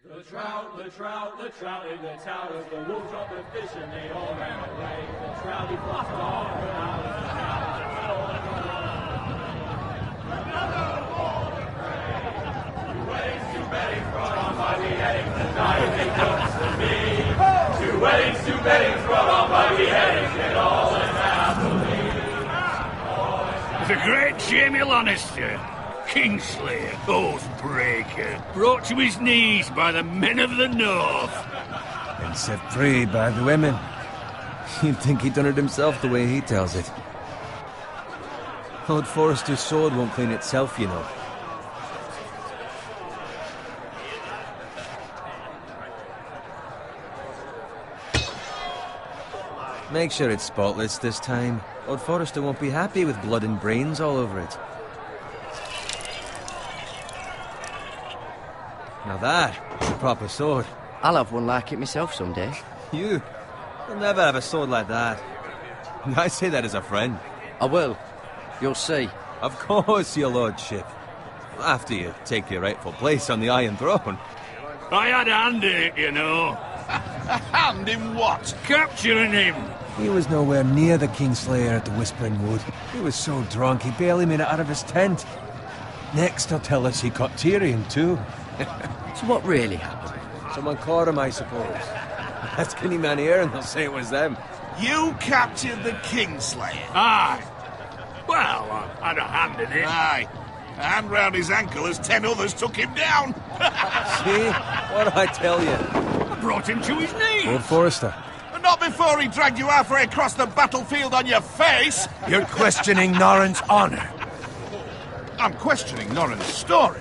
The trout in the towers, the wolves dropped the fish and they all ran away. The trout, he flopped all the hours. Another ball of prey. Two weddings, two beddings brought on by beheadings, and dying they comes to me. Two weddings, two beddings brought on by beheadings, and all is happily. The great Jamie Lannister, Kingslayer, Oathbreaker, brought to his knees by the men of the North. And set free by the women. You'd think he'd done it himself the way he tells it. Lord Forrester's sword won't clean itself, you know. Make sure it's spotless this time. Lord Forrester won't be happy with blood and brains all over it. Now that's a proper sword. I'll have one like it myself someday. You'll never have a sword like that. I say that as a friend. I will. You'll see. Of course, your lordship. After you take your rightful place on the Iron Throne. I had a hand in it, you know. A hand in what? Capturing him. He was nowhere near the Kingslayer at the Whispering Wood. He was so drunk he barely made it out of his tent. Next, he'll tell us he caught Tyrion, too. So what really happened? Someone caught him, I suppose. Ask any man here and they'll say it was them. You captured the Kingslayer? Aye. Well, I had a hand in it. Aye. A hand round his ankle as 10 others took him down. See? What did I tell you? I brought him to his knees. Lord Forrester. Not before he dragged you halfway across the battlefield on your face. You're questioning Norrin's honor. I'm questioning Norrin's story.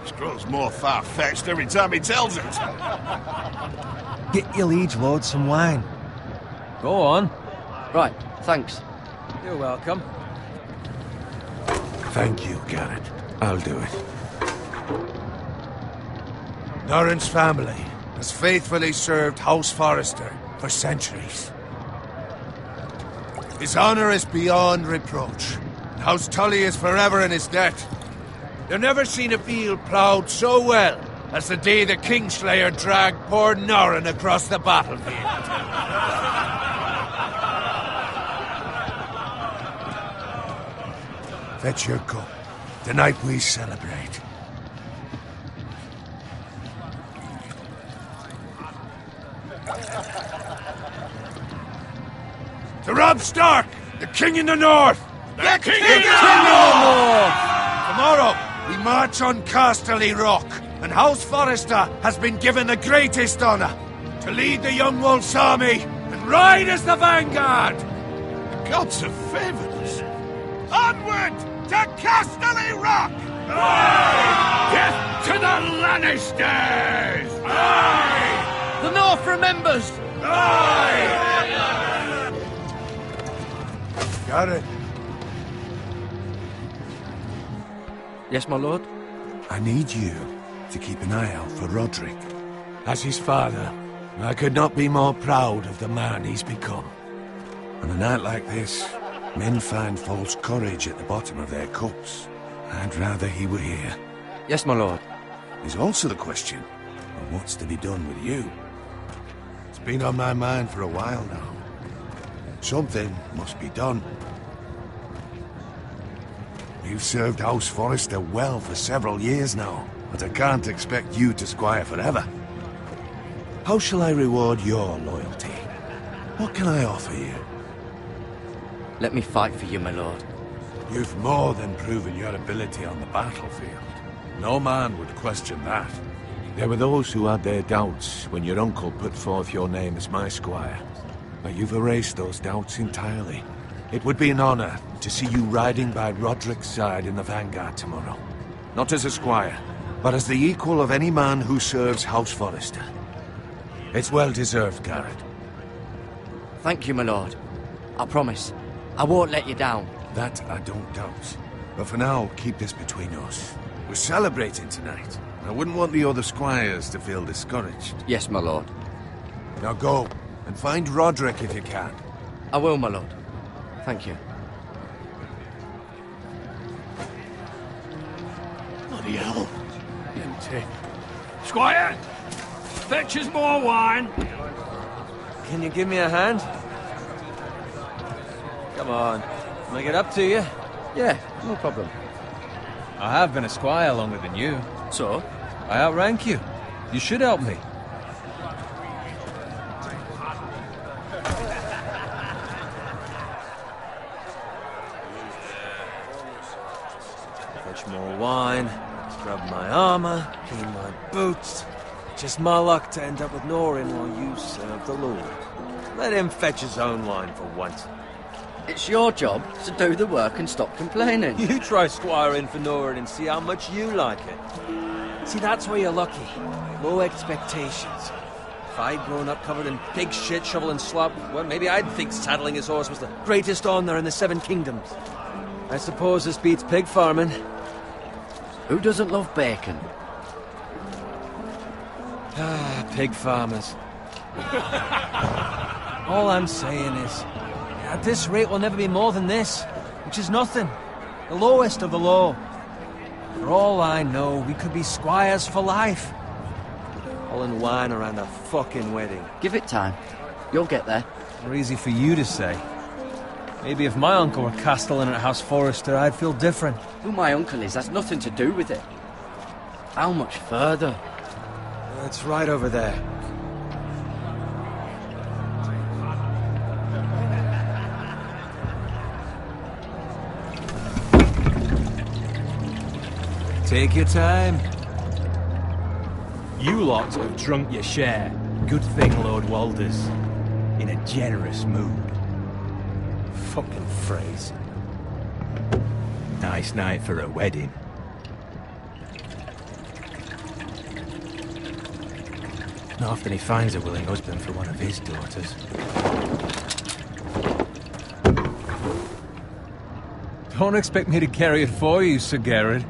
Which grows more far-fetched every time he tells it. Get your liege lord some wine. Go on. Right, thanks. You're welcome. Thank you, Garrett. I'll do it. Norrin's family has faithfully served House Forrester for centuries. His honor is beyond reproach. House Tully is forever in his debt. They've never seen a field ploughed so well as the day the Kingslayer dragged poor Norrin across the battlefield. Fetch your cup. Tonight we celebrate. To Robb Stark, the King in the North! The King in the North! Tomorrow, we march on Casterly Rock, and House Forrester has been given the greatest honor to lead the Young Wolf's army and ride as the vanguard! The gods have favored us. Onward to Casterly Rock! Aye! Death to the Lannisters! Aye! The North remembers! Aye! Got it. Yes, my lord? I need you to keep an eye out for Roderick. As his father, I could not be more proud of the man he's become. On a night like this, men find false courage at the bottom of their cups. I'd rather he were here. Yes, my lord. There's also the question of what's to be done with you. It's been on my mind for a while now. Something must be done. You've served House Forrester well for several years now, but I can't expect you to squire forever. How shall I reward your loyalty? What can I offer you? Let me fight for you, my lord. You've more than proven your ability on the battlefield. No man would question that. There were those who had their doubts when your uncle put forth your name as my squire. But you've erased those doubts entirely. It would be an honor to see you riding by Roderick's side in the vanguard tomorrow. Not as a squire, but as the equal of any man who serves House Forrester. It's well deserved, Garrett. Thank you, my lord. I promise. I won't let you down. That I don't doubt. But for now, keep this between us. We're celebrating tonight. I wouldn't want the other squires to feel discouraged. Yes, my lord. Now go, and find Roderick if you can. I will, my lord. Thank you. Bloody hell. Squire! Fetch us more wine. Can you give me a hand? Come on. Can I get up to you? Yeah, no problem. I have been a squire longer than you. So? I outrank you. You should help me. Fetch more wine, scrub my armor, clean my boots. Just my luck to end up with Norin while you serve the Lord. Let him fetch his own wine for once. It's your job to do the work and stop complaining. You try squiring for Norin and see how much you like it. See, that's where you're lucky. Low expectations. If I'd grown up covered in pig shit, shovel and slop, well, maybe I'd think saddling his horse was the greatest honor in the Seven Kingdoms. I suppose this beats pig farming. Who doesn't love bacon? Ah, pig farmers. All I'm saying is, at this rate we'll never be more than this, which is nothing. The lowest of the low. For all I know, we could be squires for life. Hauling wine around a fucking wedding. Give it time. You'll get there. More easy for you to say. Maybe if my uncle were castellan at House Forrester, I'd feel different. Who my uncle is has nothing to do with it. How much further? It's right over there. Take your time. You lot have drunk your share. Good thing Lord Walder's in a generous mood. Fucking phrase. Nice night for a wedding. Not often he finds a willing husband for one of his daughters. Don't expect me to carry it for you, Sir Garrett.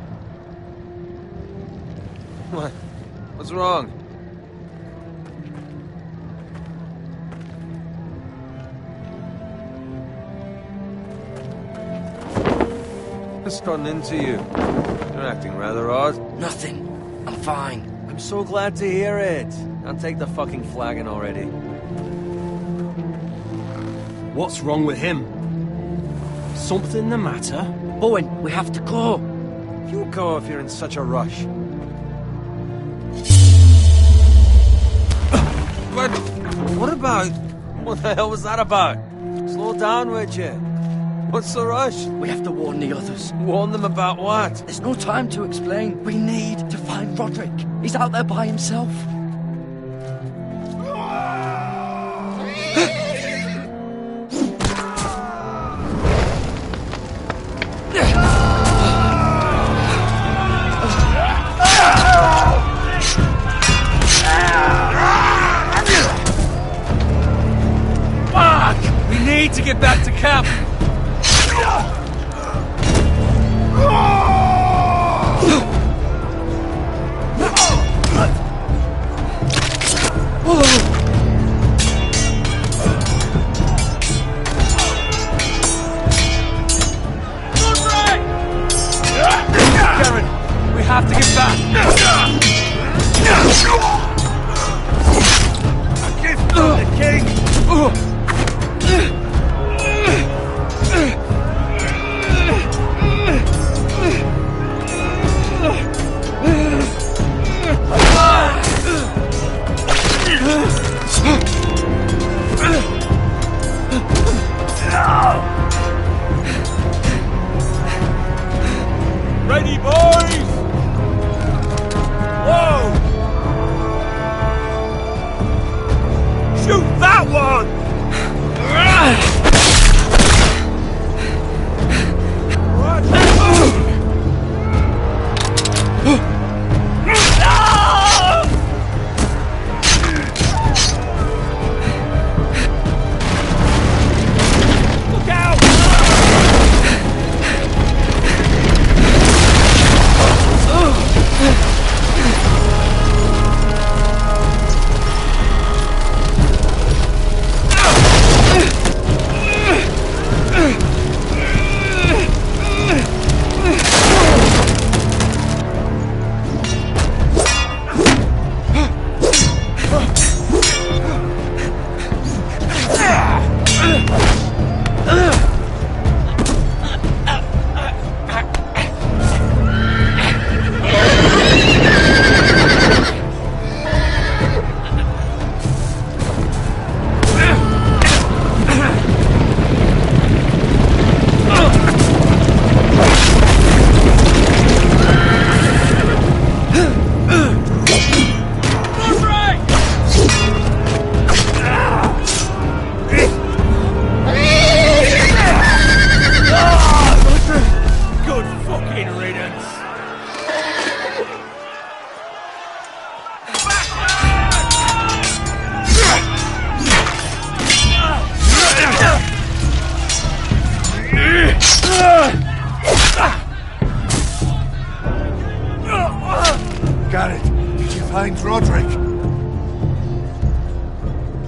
What? What's wrong? What's gotten into you? You're acting rather odd. Nothing. I'm fine. I'm so glad to hear it. Now take the fucking flagon already. What's wrong with him? Something the matter? Bowen, we have to go. You go if you're in such a rush. But what about? What the hell was that about? Slow down, would you? What's the rush? We have to warn the others. Warn them about what? There's no time to explain. We need to find Roderick. He's out there by himself. Fuck! We need to get back to camp. Garen, we have to get back. A gift from the king. Ready, boys! Whoa! Shoot that one! Look out! Good fucking riddance. Garrett, did you find Roderick?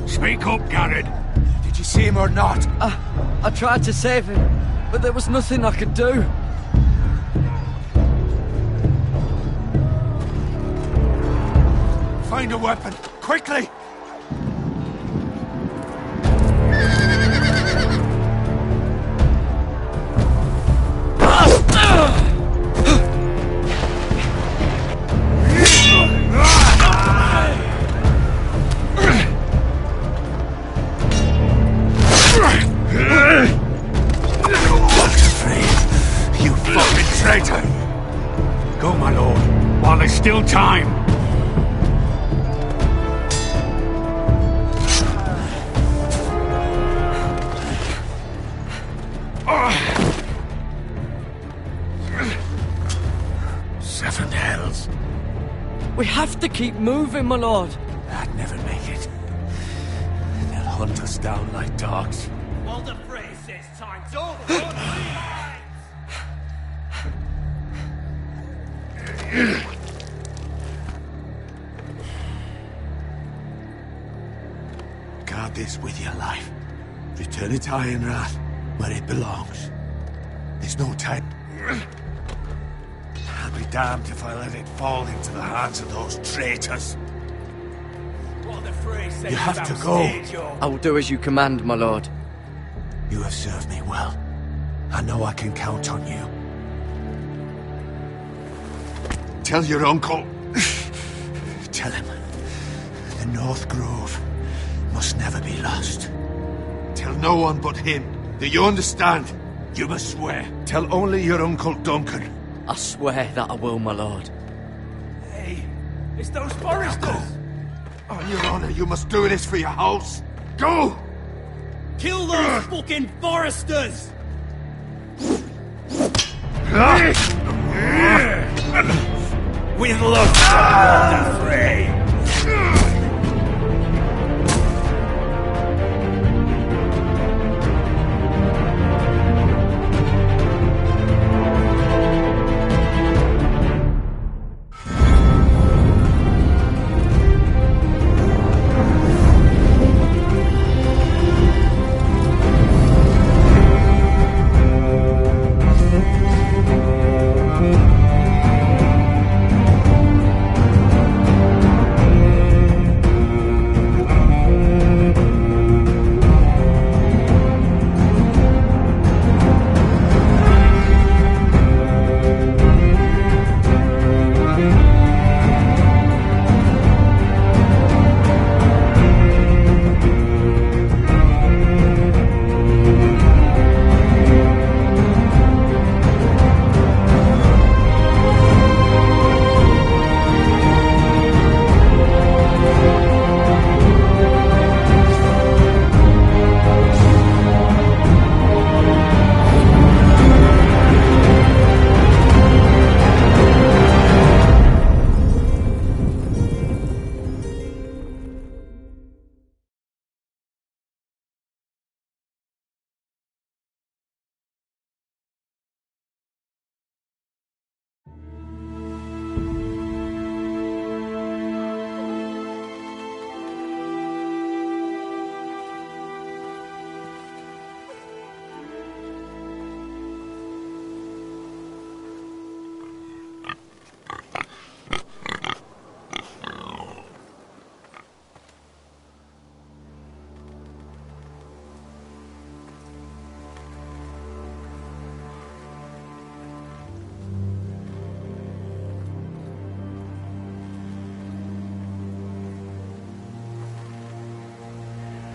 Speak up, Garrett. Did you see him or not? I tried to save him, but there was nothing I could do. Find a weapon, quickly! You fucking traitor! Go, my lord, while there's still time. Seven hells. We have to keep moving, my lord. I'd never make it. They'll hunt us down like dogs. Walder Frey says time's over. Guard this with your life. Return it to Ironrath, where it belongs. There's no time. I'll be damned if I let it fall into the hands of those traitors. Walder Frey says You have to go. I will do as you command, my lord. You have served me well. I know I can count on you. Tell your uncle. Tell him. The North Grove must never be lost. Tell no one but him. Do you understand? You must swear. Tell only your Uncle Duncan. I swear that I will, my lord. Hey, it's those foresters. On your honor, you must do this for your house. Go! Kill those fucking foresters. With love, Walder Frey.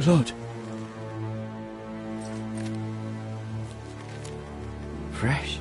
Blood. Fresh.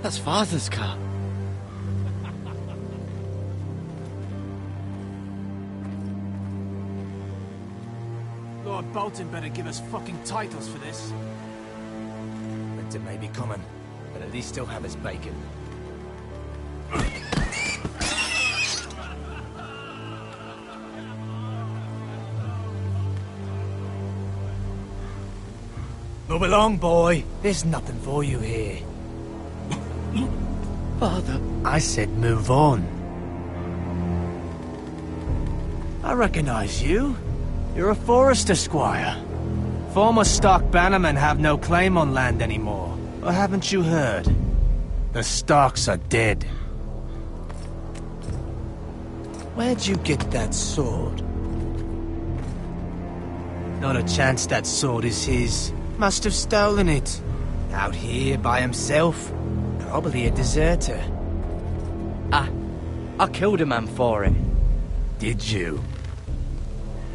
That's Father's car. Lord Bolton better give us fucking titles for this. Winter may be coming, but at least he'll have his bacon. Move along, boy. There's nothing for you here. Father. I said move on. I recognize you. You're a Forrester squire. Former Stark bannermen have no claim on land anymore. Or haven't you heard? The Starks are dead. Where'd you get that sword? Not a chance that sword is his. Must have stolen it. Out here by himself. Probably a deserter. I killed a man for it. Did you?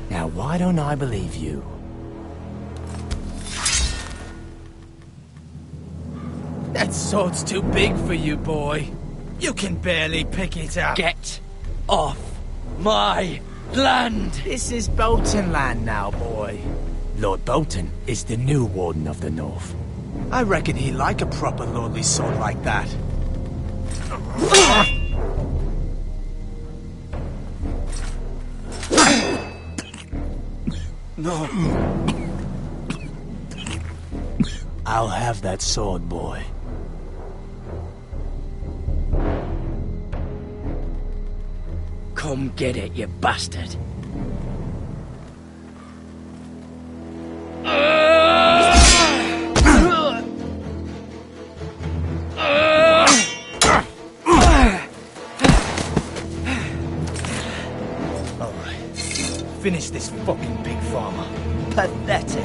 Now why don't I believe you? That sword's too big for you, boy. You can barely pick it up. Get off my land! This is Bolton land now, boy. Lord Bolton is the new Warden of the North. I reckon he'd like a proper lordly sword like that. No. I'll have that sword, boy. Come get it, you bastard. Finish this fucking pig farmer. Pathetic.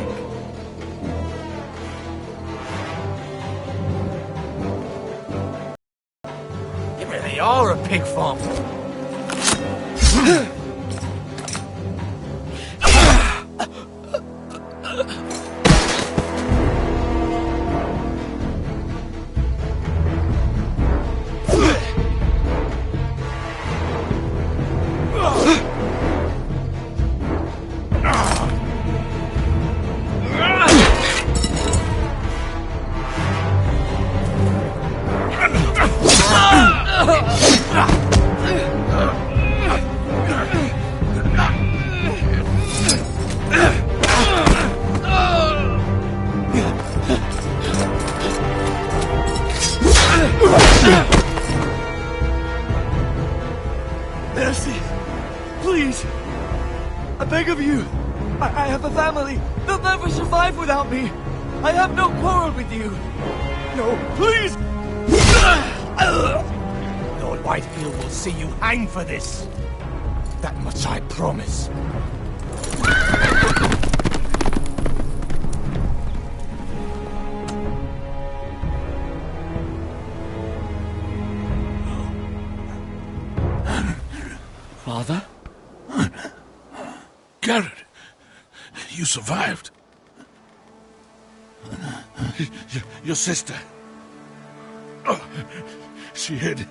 You really are a pig farmer. Mercy! Please! I beg of you! I have a family! They'll never survive without me! I have no quarrel with you! No, please! Lord Whitefield will see you hang for this. That much I promise. Father? Garrett, you survived. Your sister. Oh, she hid.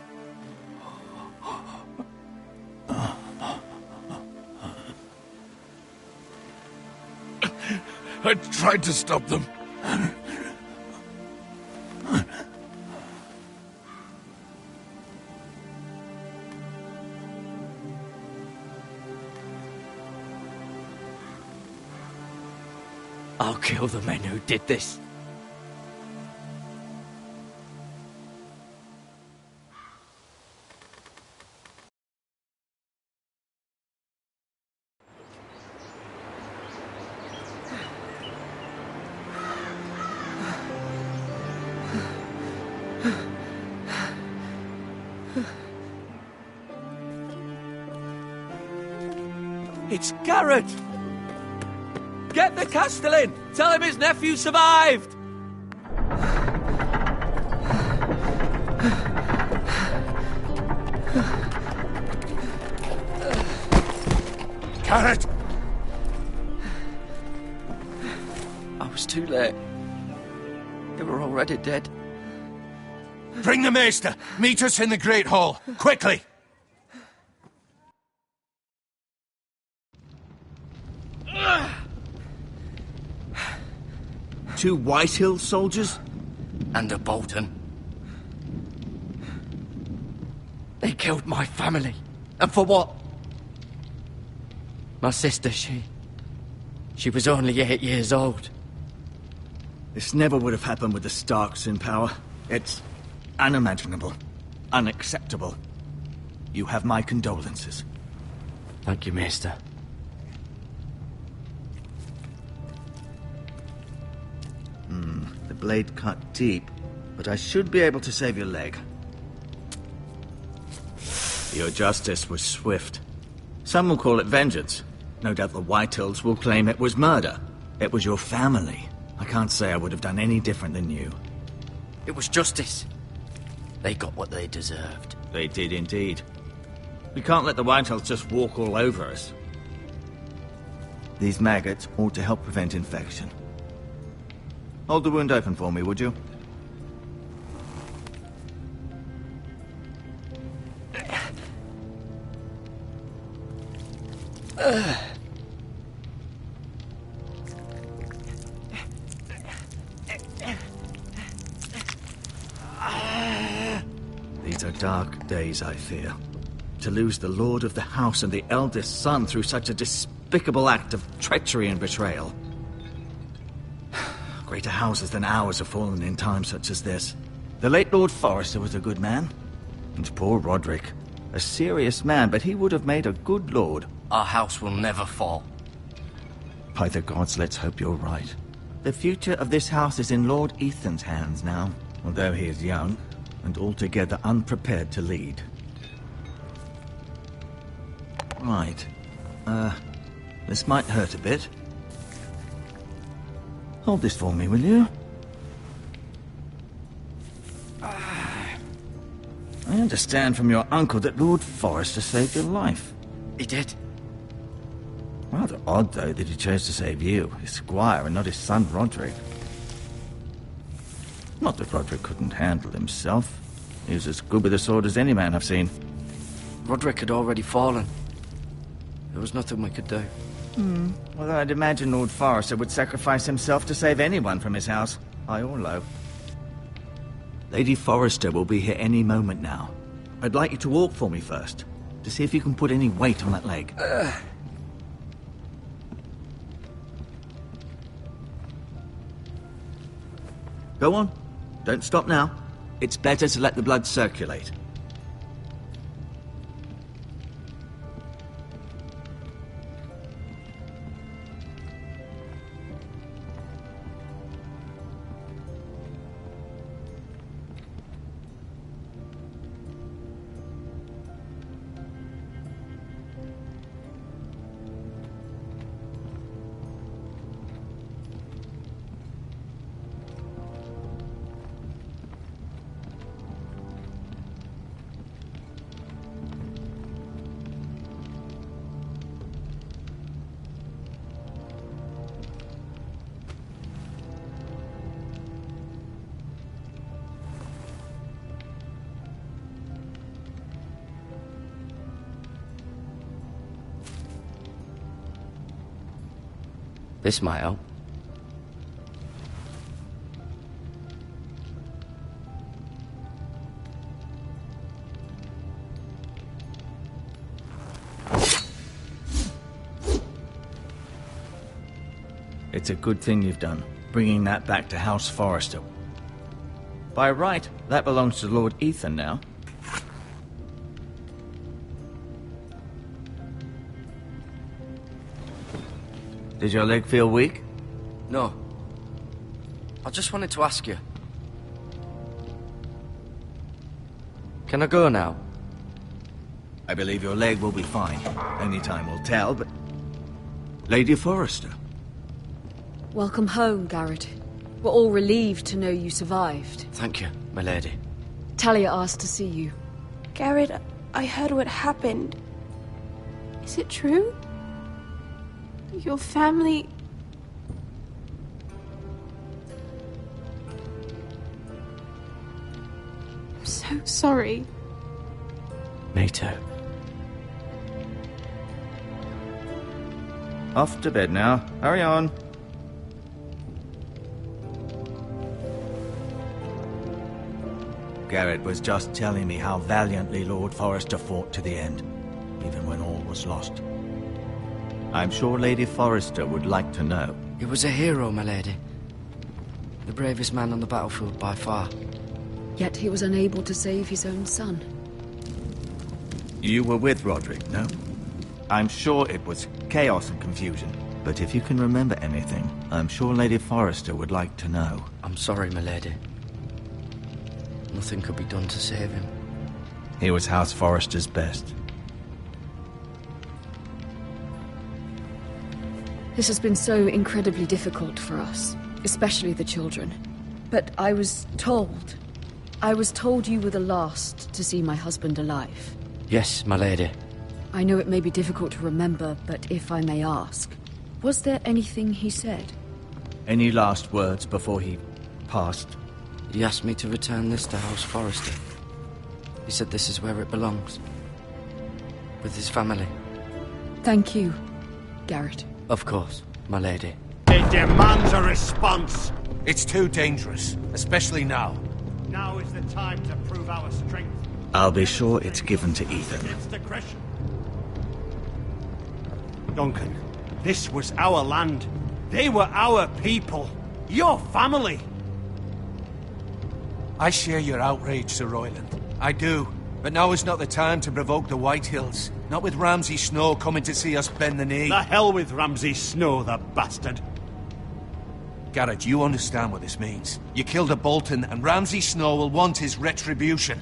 I tried to stop them. I'll kill the men who did this. It's Garrett! Get the Castellan! Tell him his nephew survived! Garrett! I was too late. They were already dead. Bring the Maester! Meet us in the Great Hall! Quickly! Two Whitehill soldiers? And a Bolton. They killed my family. And for what? My sister, she was only 8 years old. This never would have happened with the Starks in power. It's unimaginable. Unacceptable. You have my condolences. Thank you, Maester. The blade cut deep, but I should be able to save your leg. Your justice was swift. Some will call it vengeance. No doubt the Whitehills will claim it was murder. It was your family. I can't say I would have done any different than you. It was justice. They got what they deserved. They did indeed. We can't let the Whitehills just walk all over us. These maggots ought to help prevent infection. Hold the wound open for me, would you? These are dark days, I fear. To lose the lord of the house and the eldest son through such a despicable act of treachery and betrayal. Greater houses than ours have fallen in times such as this. The late Lord Forrester was a good man. And poor Roderick. A serious man, but he would have made a good lord. Our house will never fall. By the gods, let's hope you're right. The future of this house is in Lord Ethan's hands now, although he is young and altogether unprepared to lead. Right. This might hurt a bit. Hold this for me, will you? I understand from your uncle that Lord Forrester saved your life. He did. Rather odd, though, that he chose to save you, his squire, and not his son Roderick. Not that Roderick couldn't handle himself. He was as good with a sword as any man I've seen. Roderick had already fallen. There was nothing we could do. Although I'd imagine Lord Forrester would sacrifice himself to save anyone from his house, high or low. Lady Forrester will be here any moment now. I'd like you to walk for me first, to see if you can put any weight on that leg. Go on. Don't stop now. It's better to let the blood circulate. This might help. It's a good thing you've done, bringing that back to House Forrester. By right, that belongs to Lord Ethan now. Did your leg feel weak? No. I just wanted to ask you. Can I go now? I believe your leg will be fine. Only time will tell, but Lady Forrester. Welcome home, Garrett. We're all relieved to know you survived. Thank you, my lady. Talia asked to see you. Garrett, I heard what happened. Is it true? Your family... I'm so sorry. Me too. Off to bed now. Hurry on. Garrett was just telling me how valiantly Lord Forrester fought to the end, even when all was lost. I'm sure Lady Forrester would like to know. He was a hero, my lady. The bravest man on the battlefield by far. Yet he was unable to save his own son. You were with Roderick, no? I'm sure it was chaos and confusion. But if you can remember anything, I'm sure Lady Forrester would like to know. I'm sorry, my lady. Nothing could be done to save him. He was House Forrester's best. This has been so incredibly difficult for us, especially the children. But I was told you were the last to see my husband alive. Yes, my lady. I know it may be difficult to remember, but if I may ask, was there anything he said? Any last words before he passed? He asked me to return this to House Forrester. He said this is where it belongs. With his family. Thank you, Garrett. Of course, my lady. It demands a response. It's too dangerous, especially now. Now is the time to prove our strength. I'll be sure it's given to Ethan. Against aggression. Duncan, this was our land. They were our people. Your family. I share your outrage, Sir Royland. I do. But now is not the time to provoke the Whitehills. Not with Ramsay Snow coming to see us bend the knee. The hell with Ramsay Snow, the bastard. Garrett, you understand what this means. You killed a Bolton, and Ramsay Snow will want his retribution.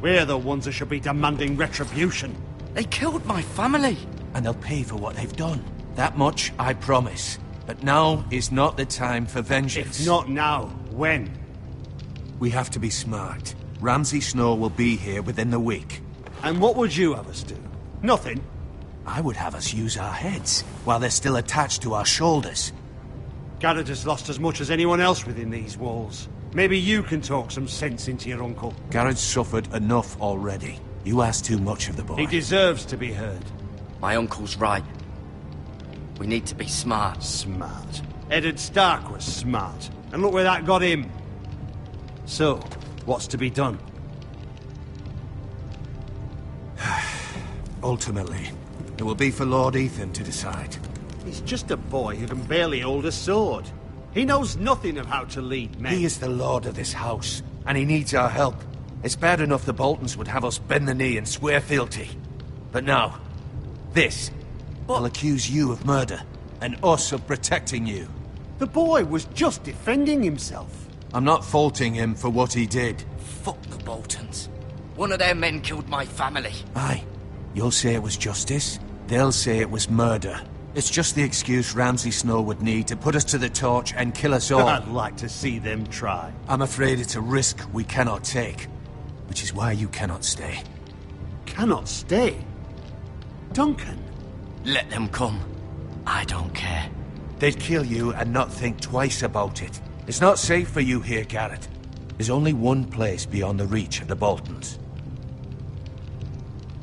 We're the ones that should be demanding retribution. They killed my family. And they'll pay for what they've done. That much I promise. But now is not the time for vengeance. If not now, when? We have to be smart. Ramsay Snow will be here within the week. And what would you have us do? Nothing. I would have us use our heads, while they're still attached to our shoulders. Garrett has lost as much as anyone else within these walls. Maybe you can talk some sense into your uncle. Garrett's suffered enough already. You ask too much of the boy. He deserves to be heard. My uncle's right. We need to be smart. Smart. Eddard Stark was smart. And look where that got him. So, what's to be done? Ultimately, it will be for Lord Ethan to decide. He's just a boy who can barely hold a sword. He knows nothing of how to lead men. He is the lord of this house, and he needs our help. It's bad enough the Boltons would have us bend the knee and swear fealty. But now, this will accuse you of murder, and us of protecting you. The boy was just defending himself. I'm not faulting him for what he did. Fuck the Boltons. One of their men killed my family. Aye. You'll say it was justice. They'll say it was murder. It's just the excuse Ramsay Snow would need to put us to the torch and kill us all. I'd like to see them try. I'm afraid it's a risk we cannot take. Which is why you cannot stay. Cannot stay? Duncan? Let them come. I don't care. They'd kill you and not think twice about it. It's not safe for you here, Garrett. There's only one place beyond the reach of the Boltons.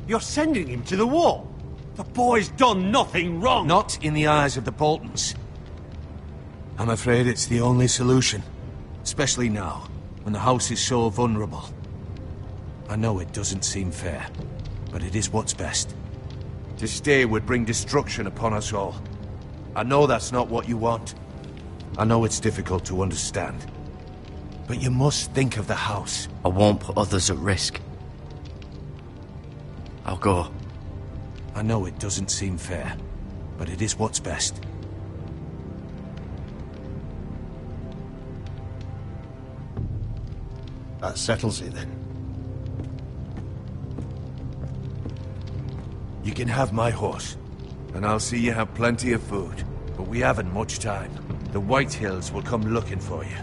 You're sending him to the wall? The boy's done nothing wrong! Not in the eyes of the Boltons. I'm afraid it's the only solution. Especially now, when the house is so vulnerable. I know it doesn't seem fair, but it is what's best. To stay would bring destruction upon us all. I know that's not what you want. I know it's difficult to understand. But you must think of the house. I won't put others at risk. I'll go. I know it doesn't seem fair, but it is what's best. That settles it then. You can have my horse. and I'll see you have plenty of food. But we haven't much time. The White Hills will come looking for you.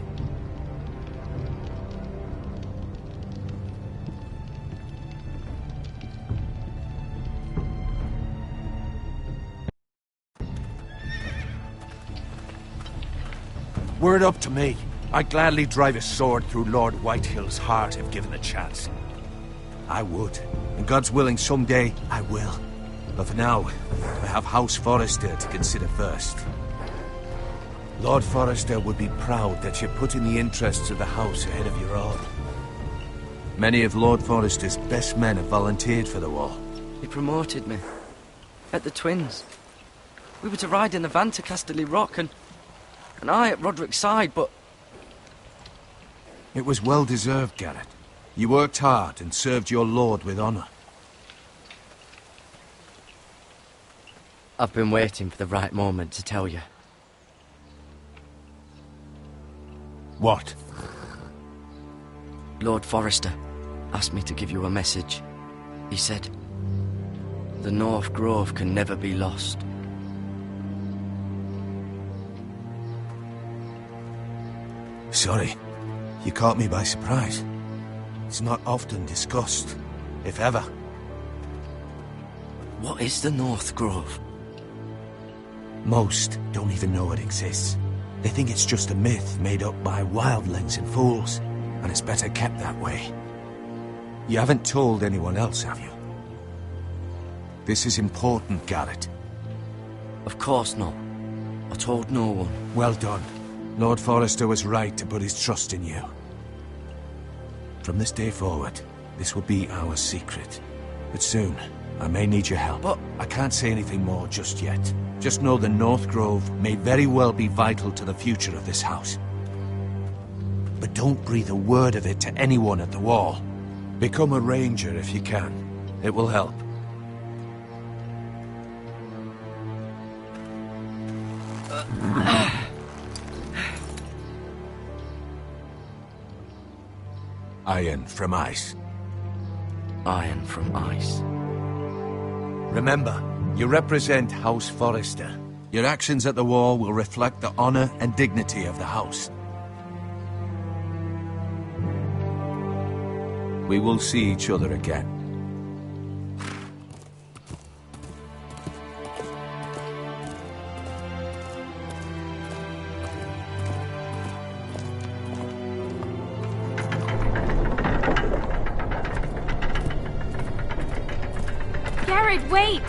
Were it up to me, I'd gladly drive a sword through Lord Whitehill's heart if given a chance. I would, and God's willing someday I will. But for now, I have House Forrester to consider first. Lord Forrester would be proud that you're putting the interests of the house ahead of your own. Many of Lord Forrester's best men have volunteered for the war. He promoted me. At the Twins. We were to ride in the van to Casterly Rock, and I at Roderick's side, but... It was well deserved, Garrett. You worked hard and served your lord with honor. I've been waiting for the right moment to tell you. What? Lord Forrester asked me to give you a message. He said, the North Grove can never be lost. Sorry. You caught me by surprise. It's not often discussed, if ever. What is the North Grove? Most don't even know it exists. They think it's just a myth made up by wildlings and fools, and it's better kept that way. You haven't told anyone else, have you? This is important, Garrett. Of course not. I told no one. Well done. Lord Forrester was right to put his trust in you. From this day forward, this will be our secret. But soon, I may need your help. But I can't say anything more just yet. Just know the North Grove may very well be vital to the future of this house. But don't breathe a word of it to anyone at the wall. Become a ranger if you can. It will help. Iron from ice. Iron from ice. Remember, you represent House Forrester. Your actions at the war will reflect the honor and dignity of the house. We will see each other again. Garrett, wait!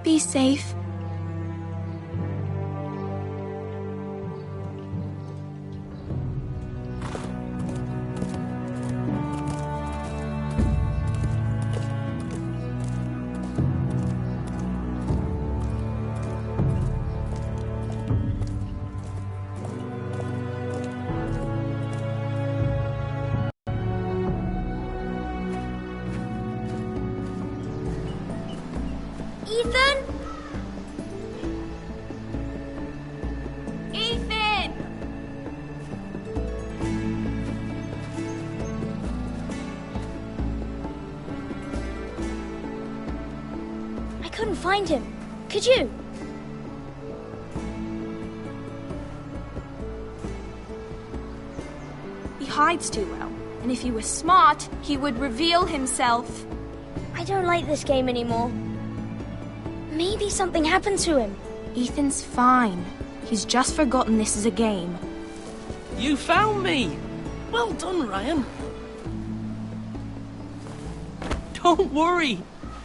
Be safe. Ethan? Ethan! I couldn't find him. Could you? He hides too well, and if he was smart, he would reveal himself. I don't like this game anymore. Maybe something happened to him. Ethan's fine. He's just forgotten this is a game. You found me! Well done, Ryan. Don't worry.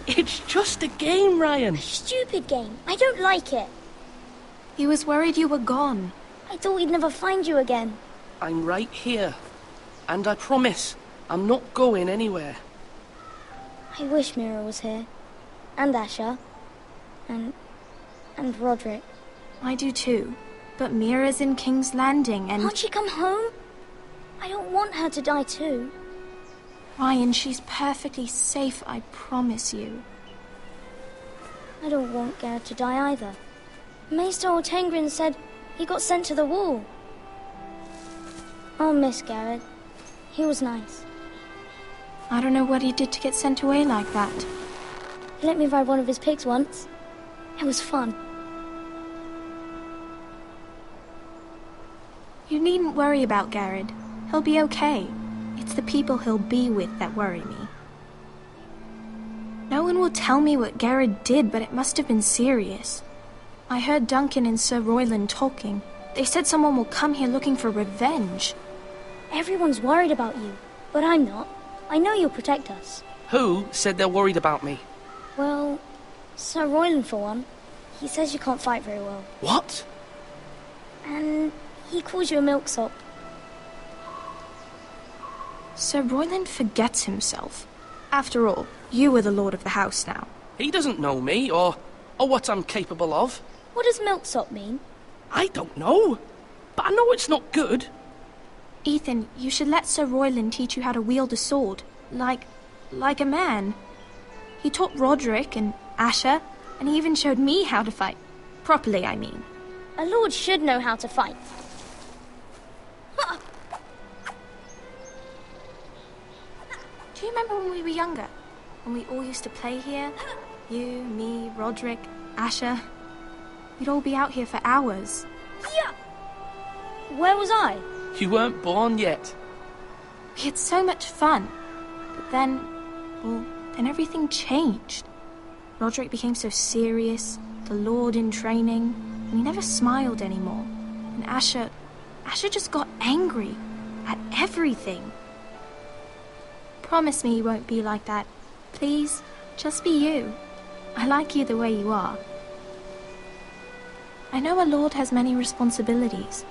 It's just a game, Ryan. A stupid game. I don't like it. He was worried you were gone. I thought we'd never find you again. I'm right here. And I promise, I'm not going anywhere. I wish Mira was here. And Asher. And Roderick. I do too. But Mira's in King's Landing and... Can't she come home? I don't want her to die too. Ryan, she's perfectly safe, I promise you. I don't want Garrett to die either. Maester Ortengrin said He got sent to the wall. I'll miss Garrett. He was nice. I don't know what he did to get sent away like that. He let me ride one of his pigs once. It was fun. You needn't worry about Garrett. He'll be okay. It's the people he'll be with that worry me. No one will tell me what Garrett did, but it must have been serious. I heard Duncan and Sir Royland talking. They said someone will come here looking for revenge. Everyone's worried about you, but I'm not. I know you'll protect us. Who said they're worried about me? Well, Sir Royland for one. He says you can't fight very well. What? And he calls you a milksop. Sir Royland forgets himself. After all, you are the lord of the house now. He doesn't know me, or what I'm capable of. What does milksop mean? I don't know, but I know it's not good. Ethan, you should let Sir Royland teach you how to wield a sword. Like a man. He taught Roderick and Asher, and he even showed me how to fight. Properly, I mean. A lord should know how to fight. Do you remember when we were younger? When we all used to play here? You, me, Roderick, Asher. We'd all be out here for hours. Yeah! Where was I? You weren't born yet. We had so much fun. But then everything changed. Roderick became so serious, the Lord in training, and he never smiled anymore. And Asher just got angry at everything. Promise me you won't be like that. Please, just be you. I like you the way you are. I know a lord has many responsibilities.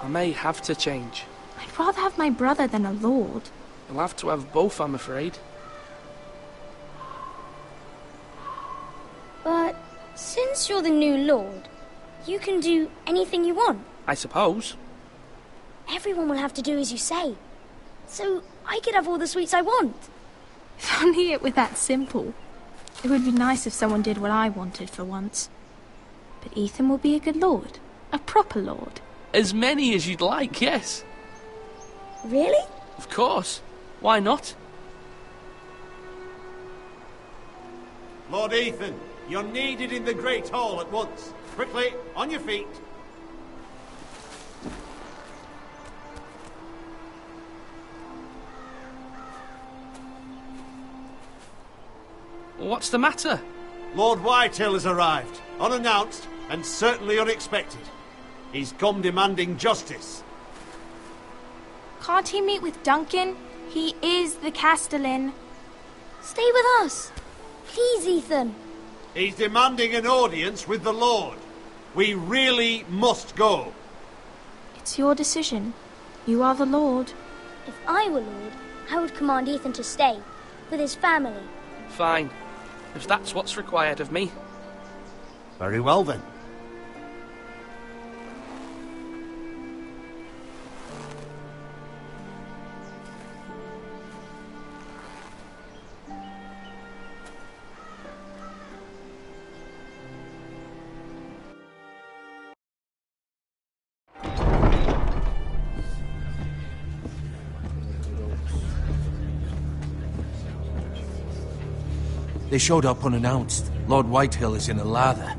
I may have to change. I'd rather have my brother than a lord. You'll have to have both, I'm afraid. But since you're the new lord, you can do anything you want. I suppose. Everyone will have to do as you say. So I could have all the sweets I want. If only it were that simple. It would be nice if someone did what I wanted for once. But Ethan will be a good lord. A proper lord. As many as you'd like, yes. Really? Of course. Why not? Lord Ethan, you're needed in the Great Hall at once. Quickly, on your feet. What's the matter? Lord Whitehill has arrived, unannounced and certainly unexpected. He's come demanding justice. Can't he meet with Duncan? He is the Castellan. Stay with us. Please, Ethan. He's demanding an audience with the Lord. We really must go. It's your decision. You are the Lord. If I were Lord, I would command Ethan to stay, with his family. Fine. If that's what's required of me. Very well, then. They showed up unannounced. Lord Whitehill is in a lather.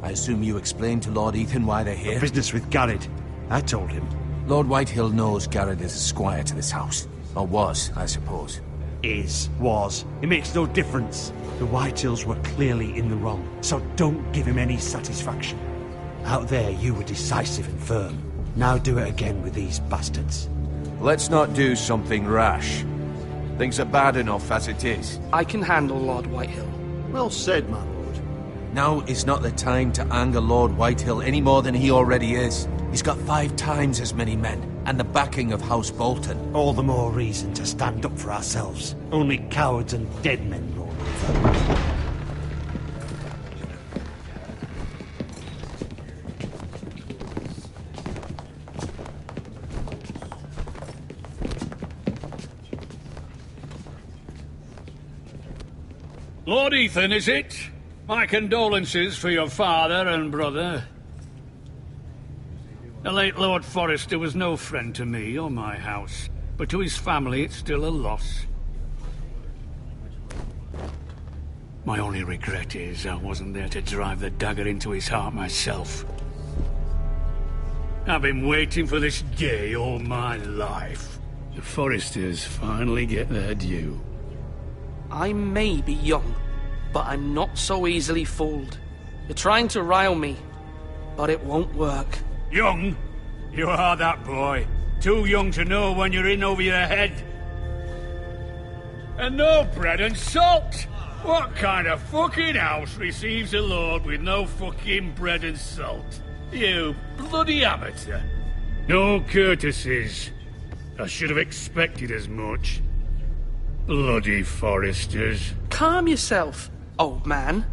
I assume you explained to Lord Ethan why they're here? Business with Garrett. I told him. Lord Whitehill knows Garrett is a squire to this house. Or was, I suppose. Was. It makes no difference. The Whitehills were clearly in the wrong, so don't give him any satisfaction. Out there, you were decisive and firm. Now do it again with these bastards. Let's not do something rash. Things are bad enough as it is. I can handle Lord Whitehill. Well said, my lord. Now is not the time to anger Lord Whitehill any more than he already is. He's got 5 times as many men, and the backing of House Bolton. All the more reason to stand up for ourselves. Only cowards and dead men rule over. Lord Ethan, is it? My condolences for your father and brother. The late Lord Forrester was no friend to me or my house, but to his family it's still a loss. My only regret is I wasn't there to drive the dagger into his heart myself. I've been waiting for this day all my life. The Forresters finally get their due. I may be young, but I'm not so easily fooled. You're trying to rile me, but it won't work. Young? You are that boy. Too young to know when you're in over your head. And no bread and salt! What kind of fucking house receives a lord with no fucking bread and salt? You bloody amateur. No courtesies. I should have expected as much. Bloody Forresters. Calm yourself, old man.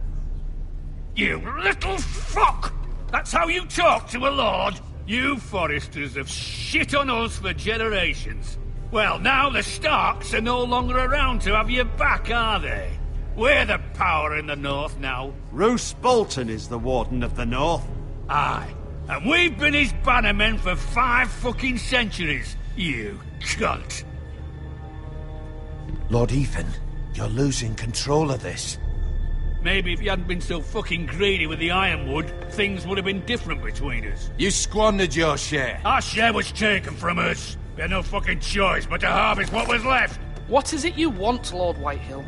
You little fuck! That's how you talk to a lord? You Forresters have shit on us for generations. Well, now the Starks are no longer around to have your back, are they? We're the power in the north now. Roose Bolton is the Warden of the North. Aye. And we've been his bannermen for 5 fucking centuries, you cunt. Lord Ethan, you're losing control of this. Maybe if you hadn't been so fucking greedy with the ironwood, things would have been different between us. You squandered your share. Our share was taken from us. We had no fucking choice but to harvest what was left. What is it you want, Lord Whitehill?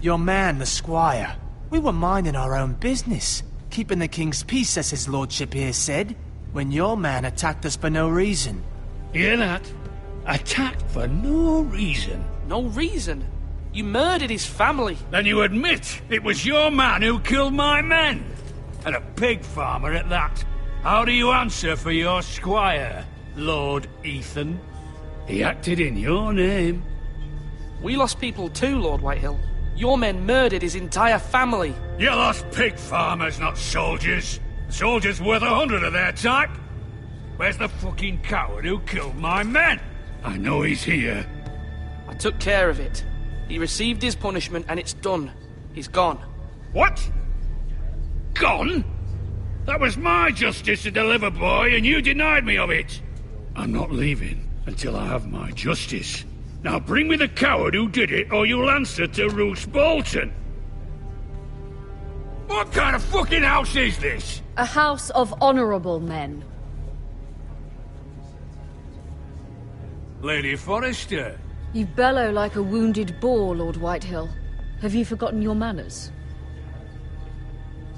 Your man, the squire. We were minding our own business, keeping the king's peace, as his lordship here said, when your man attacked us for no reason. Hear that? Attacked for no reason. No reason? You murdered his family. Then you admit it was your man who killed my men. And a pig farmer at that. How do you answer for your squire, Lord Ethan? He acted in your name. We lost people too, Lord Whitehill. Your men murdered his entire family. You lost pig farmers, not soldiers. Soldiers worth 100 of their type. Where's the fucking coward who killed my men? I know he's here. I took care of it. He received his punishment and it's done. He's gone. What? Gone? That was my justice to deliver, boy, and you denied me of it. I'm not leaving until I have my justice. Now bring me the coward who did it, or you'll answer to Roose Bolton. What kind of fucking house is this? A house of honorable men. Lady Forrester. You bellow like a wounded boar, Lord Whitehill. Have you forgotten your manners?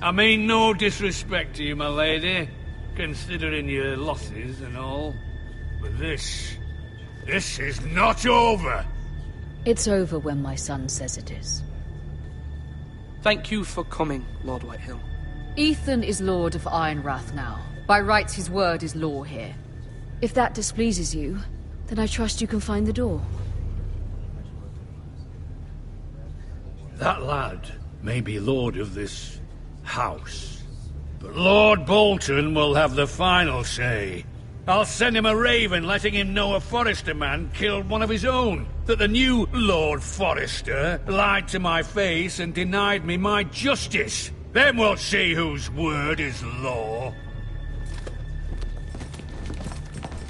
I mean no disrespect to you, my lady, considering your losses and all. But this is not over. It's over when my son says it is. Thank you for coming, Lord Whitehill. Ethan is Lord of Ironrath now. By rights, his word is law here. If that displeases you, then I trust you can find the door. That lad may be lord of this house, but Lord Bolton will have the final say. I'll send him a raven letting him know a Forrester man killed one of his own, that the new Lord Forrester lied to my face and denied me my justice. Then we'll see whose word is law.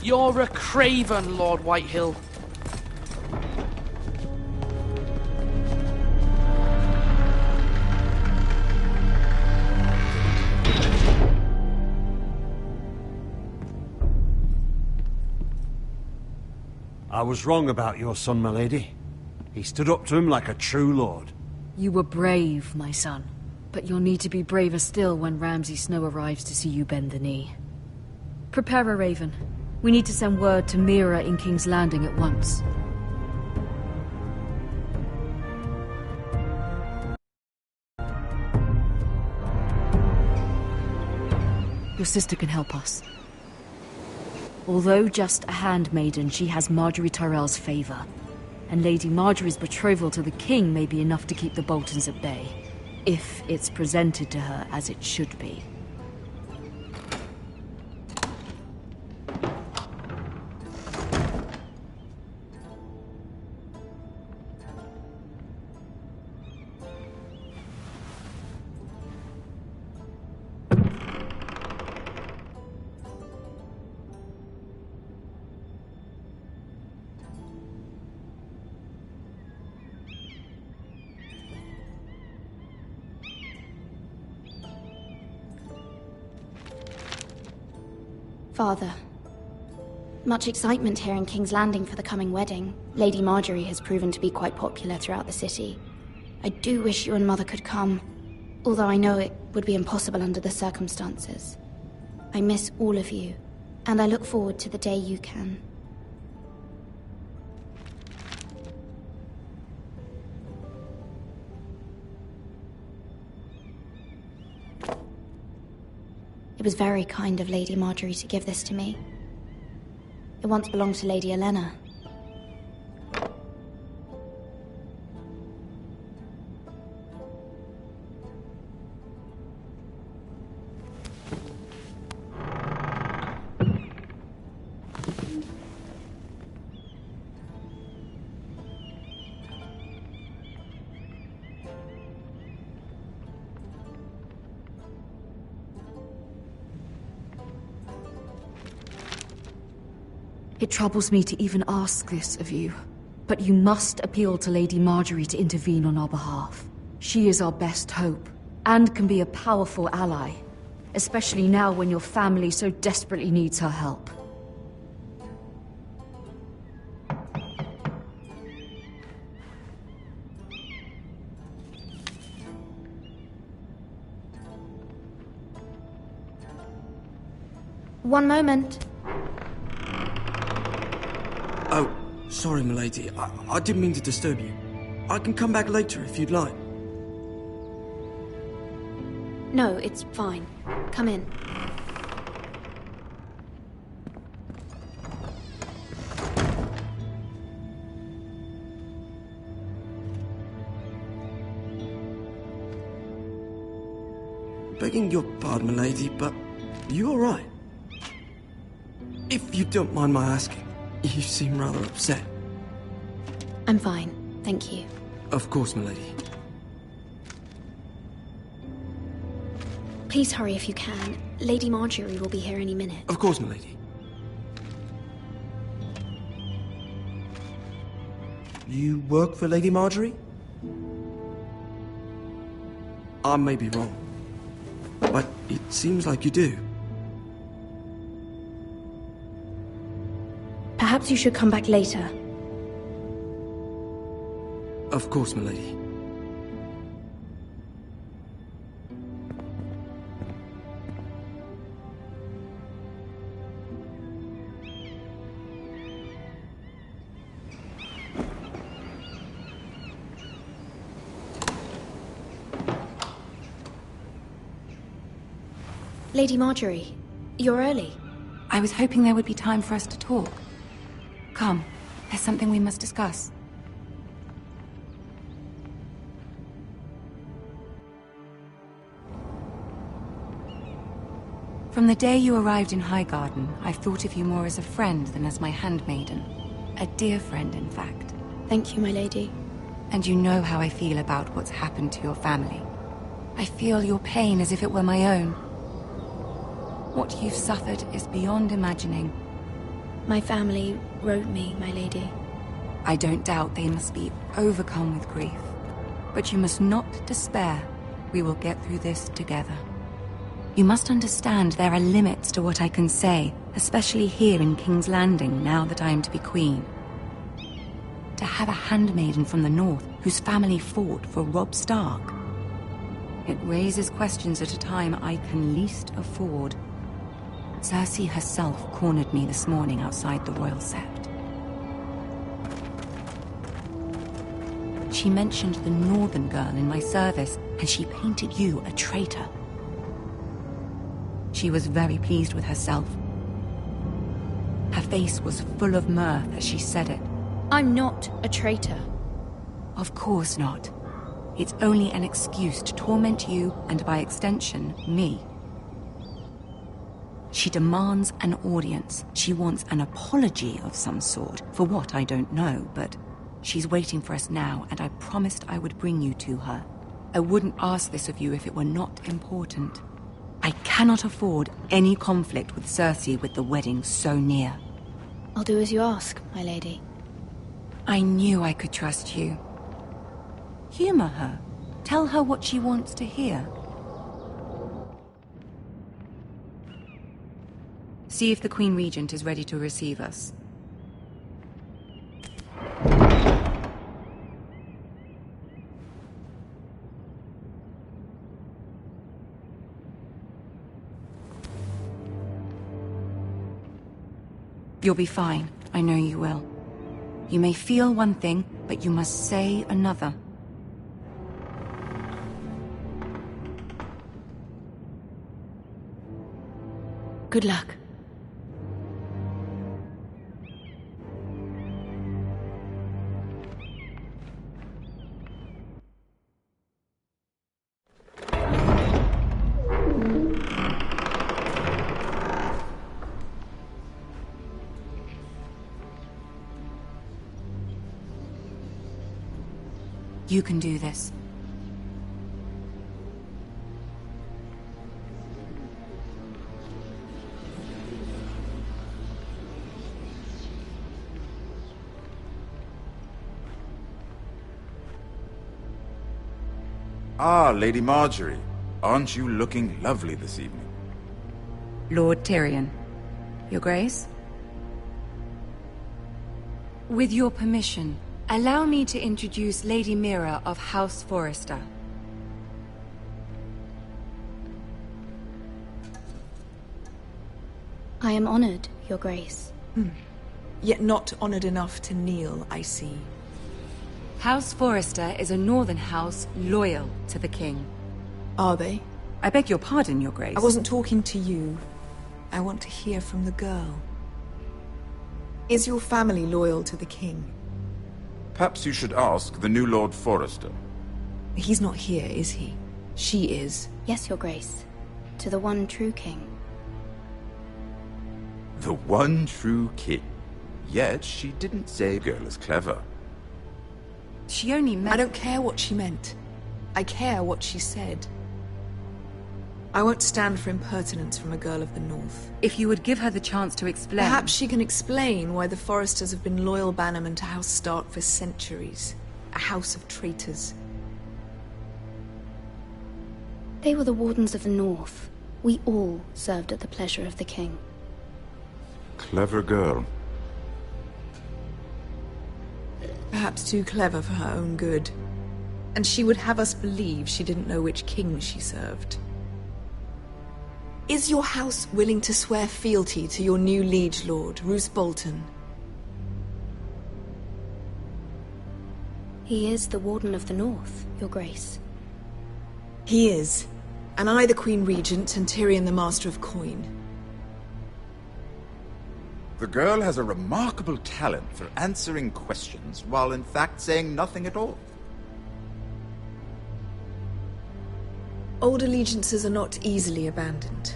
You're a craven, Lord Whitehill. I was wrong about your son, my lady. He stood up to him like a true lord. You were brave, my son. But you'll need to be braver still when Ramsay Snow arrives to see you bend the knee. Prepare a raven. We need to send word to Mira in King's Landing at once. Your sister can help us. Although just a handmaiden, she has Marjorie Tyrell's favor. And Lady Marjorie's betrothal to the king may be enough to keep the Boltons at bay. If it's presented to her as it should be. Father, much excitement here in King's Landing for the coming wedding. Lady Marjorie has proven to be quite popular throughout the city. I do wish you and Mother could come, although I know it would be impossible under the circumstances. I miss all of you, and I look forward to the day you can. It was very kind of Lady Marjorie to give this to me. It once belonged to Lady Elena. It troubles me to even ask this of you, but you must appeal to Lady Marjorie to intervene on our behalf. She is our best hope, and can be a powerful ally, especially now when your family so desperately needs her help. One moment. Oh, sorry, milady. I didn't mean to disturb you. I can come back later if you'd like. No, it's fine. Come in. Begging your pardon, milady, but you all right? If you don't mind my asking, you seem rather upset. I'm fine, thank you. Of course, milady. Please hurry if you can. Lady Marjorie will be here any minute. Of course, milady. You work for Lady Marjorie? I may be wrong, but it seems like you do. Perhaps you should come back later. Of course, milady. Lady Marjorie, you're early. I was hoping there would be time for us to talk. Come, there's something we must discuss. From the day you arrived in Highgarden, I've thought of you more as a friend than as my handmaiden. A dear friend, in fact. Thank you, my lady. And you know how I feel about what's happened to your family. I feel your pain as if it were my own. What you've suffered is beyond imagining. My family wrote me, my lady. I don't doubt they must be overcome with grief. But you must not despair. We will get through this together. You must understand there are limits to what I can say, especially here in King's Landing, now that I am to be queen. To have a handmaiden from the north whose family fought for Robb Stark. It raises questions at a time I can least afford. Cersei herself cornered me this morning outside the Royal Sept. She mentioned the northern girl in my service, and she painted you a traitor. She was very pleased with herself. Her face was full of mirth as she said it. I'm not a traitor. Of course not. It's only an excuse to torment you, and by extension, me. She demands an audience. She wants an apology of some sort, for what I don't know, but she's waiting for us now, and I promised I would bring you to her. I wouldn't ask this of you if it were not important. I cannot afford any conflict with Cersei with the wedding so near. I'll do as you ask, my lady. I knew I could trust you. Humor her. Tell her what she wants to hear. See if the Queen Regent is ready to receive us. You'll be fine. I know you will. You may feel one thing, but you must say another. Good luck. You can do this. Ah, Lady Marjorie. Aren't you looking lovely this evening? Lord Tyrion. Your Grace? With your permission, allow me to introduce Lady Mira of House Forrester. I am honored, Your Grace. Yet not honored enough to kneel, I see. House Forrester is a northern house loyal to the king. Are they? I beg your pardon, Your Grace. I wasn't talking to you. I want to hear from the girl. Is your family loyal to the king? Perhaps you should ask the new Lord Forrester. He's not here, is he? She is. Yes, Your Grace. To the one true king. The one true king. Yet she didn't say the girl is clever. She only meant... I don't care what she meant. I care what she said. I won't stand for impertinence from a girl of the North. If you would give her the chance to explain... Perhaps she can explain why the Forresters have been loyal bannermen to House Stark for centuries. A house of traitors. They were the Wardens of the North. We all served at the pleasure of the king. Clever girl. Perhaps too clever for her own good. And she would have us believe she didn't know which king she served. Is your house willing to swear fealty to your new liege lord, Roose Bolton? He is the Warden of the North, Your Grace. He is. And I the Queen Regent and Tyrion the Master of Coin. The girl has a remarkable talent for answering questions while in fact saying nothing at all. Old allegiances are not easily abandoned.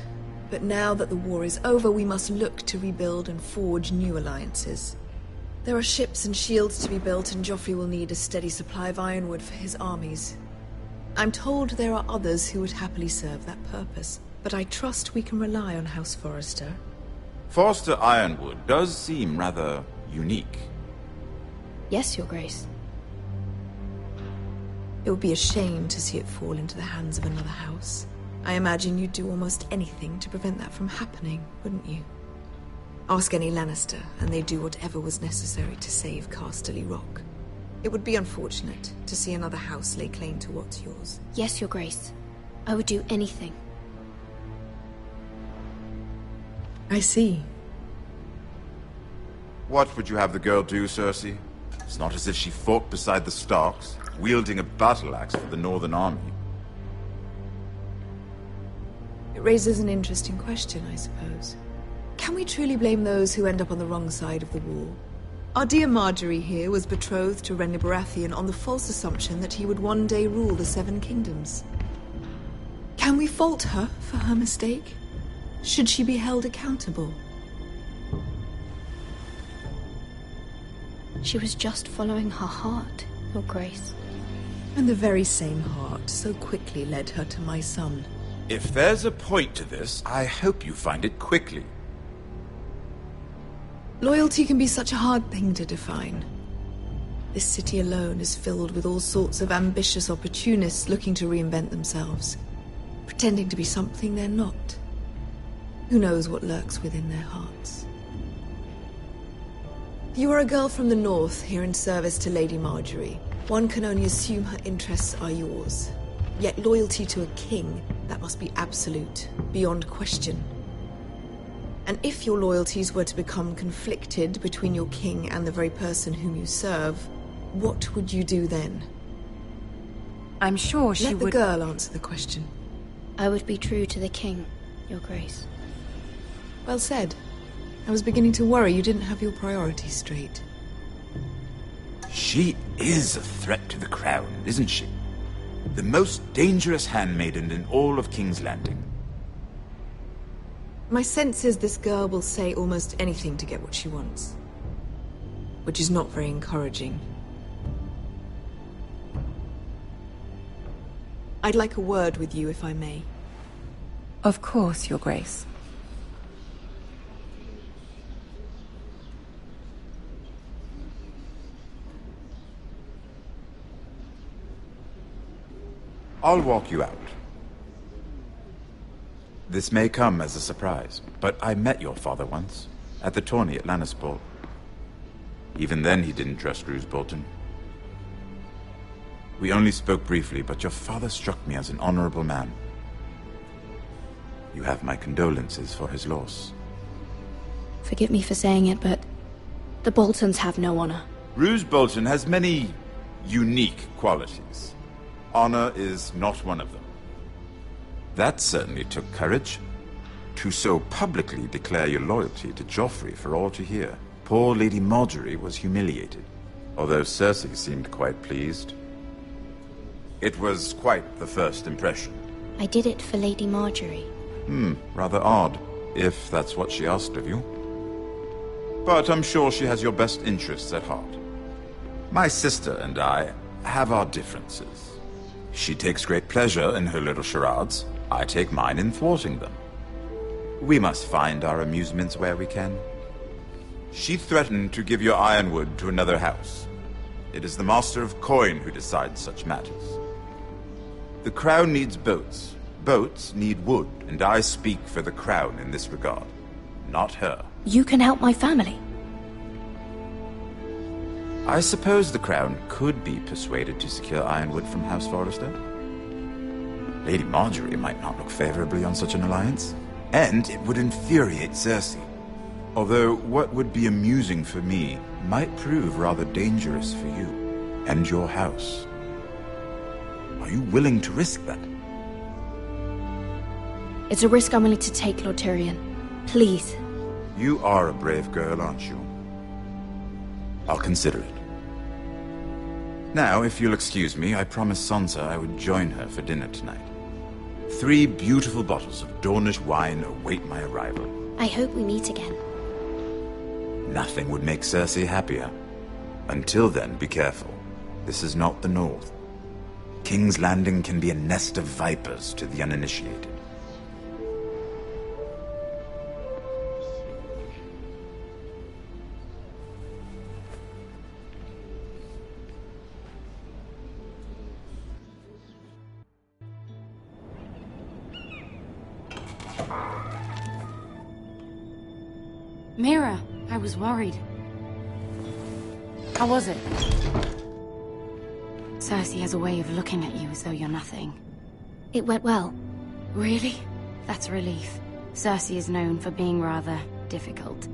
But now that the war is over, we must look to rebuild and forge new alliances. There are ships and shields to be built, and Joffrey will need a steady supply of ironwood for his armies. I'm told there are others who would happily serve that purpose, but I trust we can rely on House Forrester. Forster Ironwood does seem rather unique. Yes, Your Grace. It would be a shame to see it fall into the hands of another house. I imagine you'd do almost anything to prevent that from happening, wouldn't you? Ask any Lannister, and they'd do whatever was necessary to save Casterly Rock. It would be unfortunate to see another house lay claim to what's yours. Yes, Your Grace. I would do anything. I see. What would you have the girl do, Cersei? It's not as if she fought beside the Starks, wielding a battle axe for the Northern Army. It raises an interesting question, I suppose. Can we truly blame those who end up on the wrong side of the wall? Our dear Marjorie here was betrothed to Renly Baratheon on the false assumption that he would one day rule the Seven Kingdoms. Can we fault her for her mistake? Should she be held accountable? She was just following her heart, Your Grace. And the very same heart so quickly led her to my son. If there's a point to this, I hope you find it quickly. Loyalty can be such a hard thing to define. This city alone is filled with all sorts of ambitious opportunists looking to reinvent themselves, pretending to be something they're not. Who knows what lurks within their hearts? You are a girl from the north, here in service to Lady Marjorie. One can only assume her interests are yours. Yet loyalty to a king, that must be absolute, beyond question. And if your loyalties were to become conflicted between your king and the very person whom you serve, what would you do then? I'm sure she would... Let the girl answer the question. I would be true to the king, Your Grace. Well said. I was beginning to worry you didn't have your priorities straight. She is a threat to the crown, isn't she? The most dangerous handmaiden in all of King's Landing. My sense is this girl will say almost anything to get what she wants. Which is not very encouraging. I'd like a word with you, if I may. Of course, Your Grace. I'll walk you out. This may come as a surprise, but I met your father once, at the tourney at Lannisport. Even then he didn't trust Roose Bolton. We only spoke briefly, but your father struck me as an honorable man. You have my condolences for his loss. Forgive me for saying it, but the Boltons have no honor. Roose Bolton has many unique qualities. Honor is not one of them. That certainly took courage. To so publicly declare your loyalty to Joffrey for all to hear. Poor Lady Marjorie was humiliated, although Cersei seemed quite pleased. It was quite the first impression. I did it for Lady Marjorie. Rather odd, if that's what she asked of you. But I'm sure she has your best interests at heart. My sister and I have our differences. She takes great pleasure in her little charades. I take mine in thwarting them. We must find our amusements where we can. She threatened to give your ironwood to another house. It is the Master of Coin who decides such matters. The crown needs boats. Boats need wood, and I speak for the crown in this regard, not her. You can help my family. I suppose the crown could be persuaded to secure ironwood from House Forrester. Lady Marjorie might not look favorably on such an alliance, and it would infuriate Cersei. Although what would be amusing for me might prove rather dangerous for you and your house. Are you willing to risk that? It's a risk I'm willing to take, Lord Tyrion. Please. You are a brave girl, aren't you? I'll consider it. Now, if you'll excuse me, I promised Sansa I would join her for dinner tonight. 3 beautiful bottles of Dornish wine await my arrival. I hope we meet again. Nothing would make Cersei happier. Until then, be careful. This is not the North. King's Landing can be a nest of vipers to the uninitiated. Mira, I was worried. How was it? Cersei has a way of looking at you as though you're nothing. It went well. Really? That's a relief. Cersei is known for being rather difficult.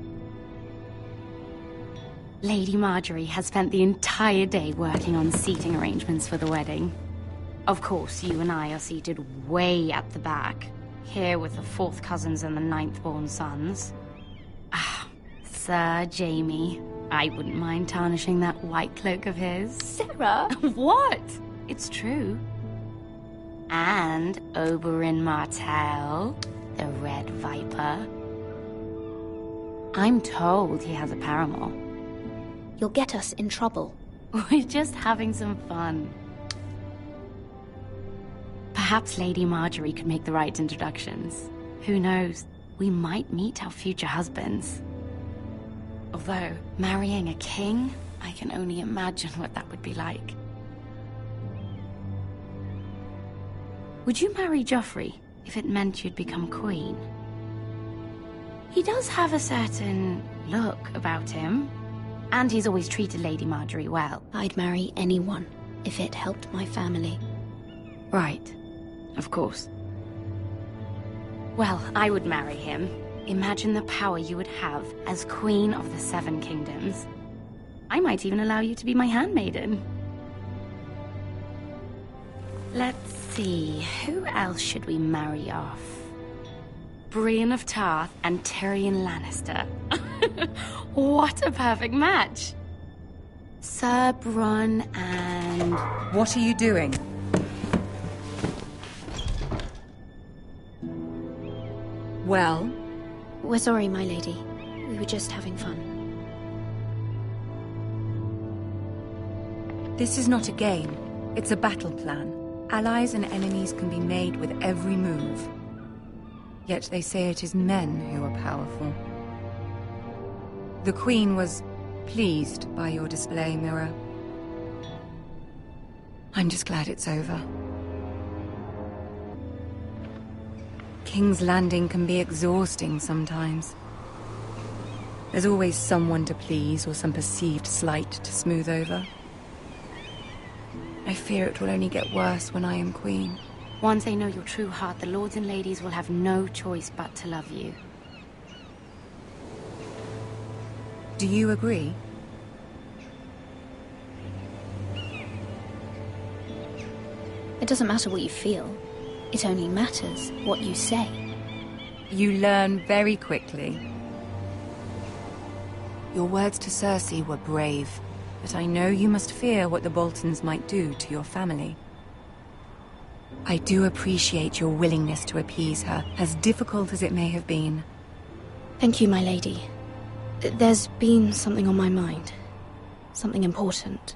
Lady Marjorie has spent the entire day working on seating arrangements for the wedding. Of course, you and I are seated way at the back, here with the 4th cousins and the 9th-born sons. Sir Jaime. I wouldn't mind tarnishing that white cloak of his. Sarah! What? It's true. And Oberyn Martell, the Red Viper. I'm told he has a paramour. You'll get us in trouble. We're just having some fun. Perhaps Lady Marjorie could make the right introductions. Who knows? We might meet our future husbands. Although, marrying a king, I can only imagine what that would be like. Would you marry Joffrey if it meant you'd become queen? He does have a certain look about him. And he's always treated Lady Marjorie well. I'd marry anyone if it helped my family. Right. Of course. Well, I would marry him. Imagine the power you would have as Queen of the Seven Kingdoms. I might even allow you to be my handmaiden. Let's see, who else should we marry off? Brienne of Tarth and Tyrion Lannister. What a perfect match! Sir Bronn and... What are you doing? Well? We're sorry, my lady. We were just having fun. This is not a game. It's a battle plan. Allies and enemies can be made with every move. Yet they say it is men who are powerful. The Queen was pleased by your display, Mira. I'm just glad it's over. King's Landing can be exhausting sometimes. There's always someone to please or some perceived slight to smooth over. I fear it will only get worse when I am Queen. Once they know your true heart, the lords and ladies will have no choice but to love you. Do you agree? It doesn't matter what you feel. It only matters what you say. You learn very quickly. Your words to Cersei were brave, but I know you must fear what the Boltons might do to your family. I do appreciate your willingness to appease her, as difficult as it may have been. Thank you, my lady. There's been something on my mind. Something important.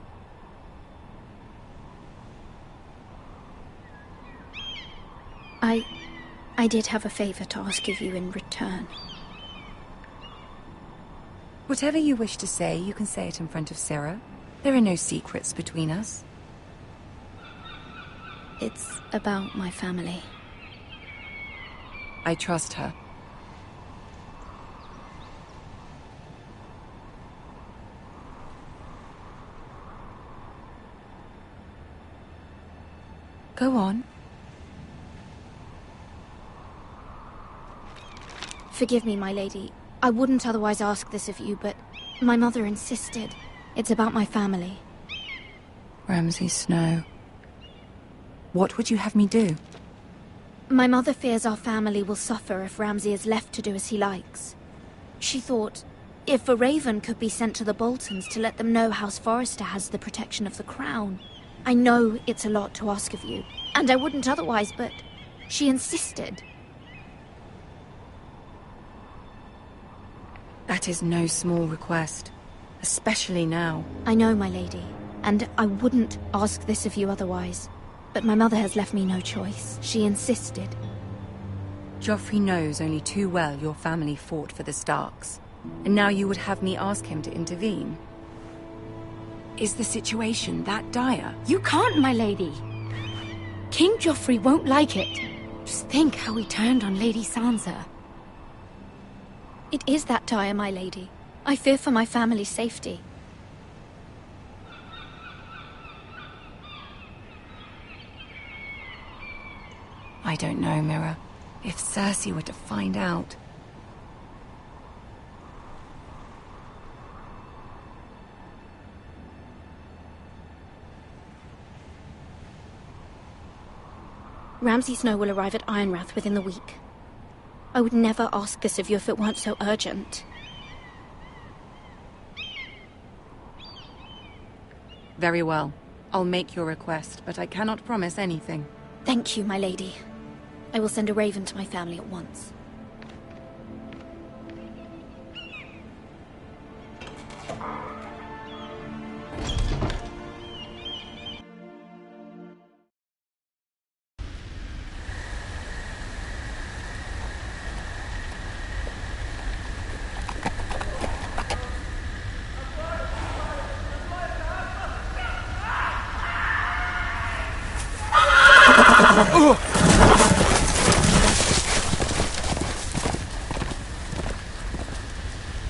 I did have a favor to ask of you in return. Whatever you wish to say, you can say it in front of Sarah. There are no secrets between us. It's about my family. I trust her. Go on. Forgive me, my lady. I wouldn't otherwise ask this of you, but my mother insisted. It's about my family. Ramsay Snow. What would you have me do? My mother fears our family will suffer if Ramsay is left to do as he likes. She thought, if a raven could be sent to the Boltons to let them know House Forrester has the protection of the crown. I know it's a lot to ask of you, and I wouldn't otherwise, but she insisted. That is no small request, especially now. I know, my lady, and I wouldn't ask this of you otherwise. But my mother has left me no choice. She insisted. Joffrey knows only too well your family fought for the Starks, and now you would have me ask him to intervene. Is the situation that dire? You can't, my lady. King Joffrey won't like it. Just think how he turned on Lady Sansa. It is that dire, my lady. I fear for my family's safety. I don't know, Mira. If Cersei were to find out... Ramsay Snow will arrive at Ironrath within the week. I would never ask this of you if it weren't so urgent. Very well. I'll make your request, but I cannot promise anything. Thank you, my lady. I will send a raven to my family at once.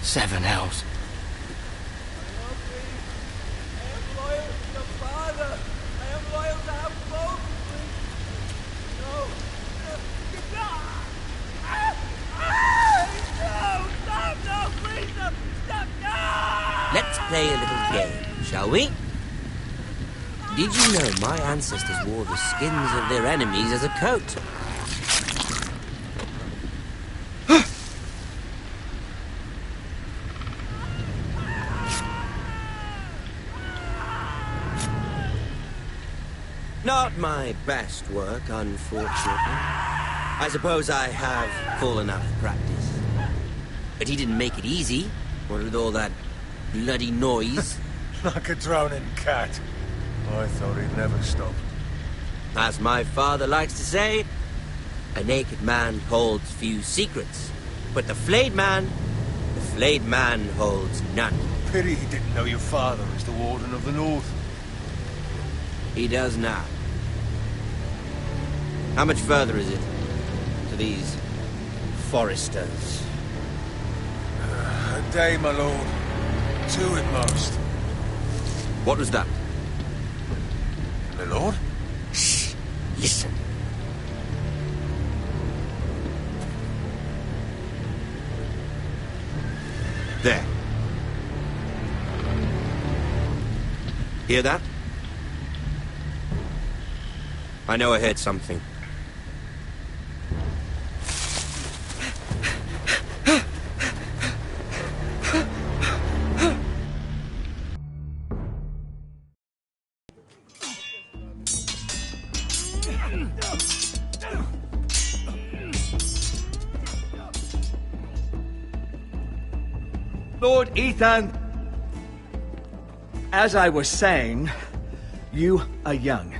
7 hells. Let's play a little game, shall we? Did you know my ancestors wore the skins of their enemies as a coat? Not my best work, unfortunately. I suppose I have full enough practice. But he didn't make it easy, what with all that bloody noise. Like a drowning cat. I thought he'd never stop. As my father likes to say, a naked man holds few secrets, but the flayed man holds none. Pity he didn't know your father was the Warden of the North. He does now. How much further is it to these foresters? A day, my lord. 2 at most. What was that? My lord? Shh! Listen. There. Hear that? I know I heard something. Lord Ethan, as I was saying, you are young.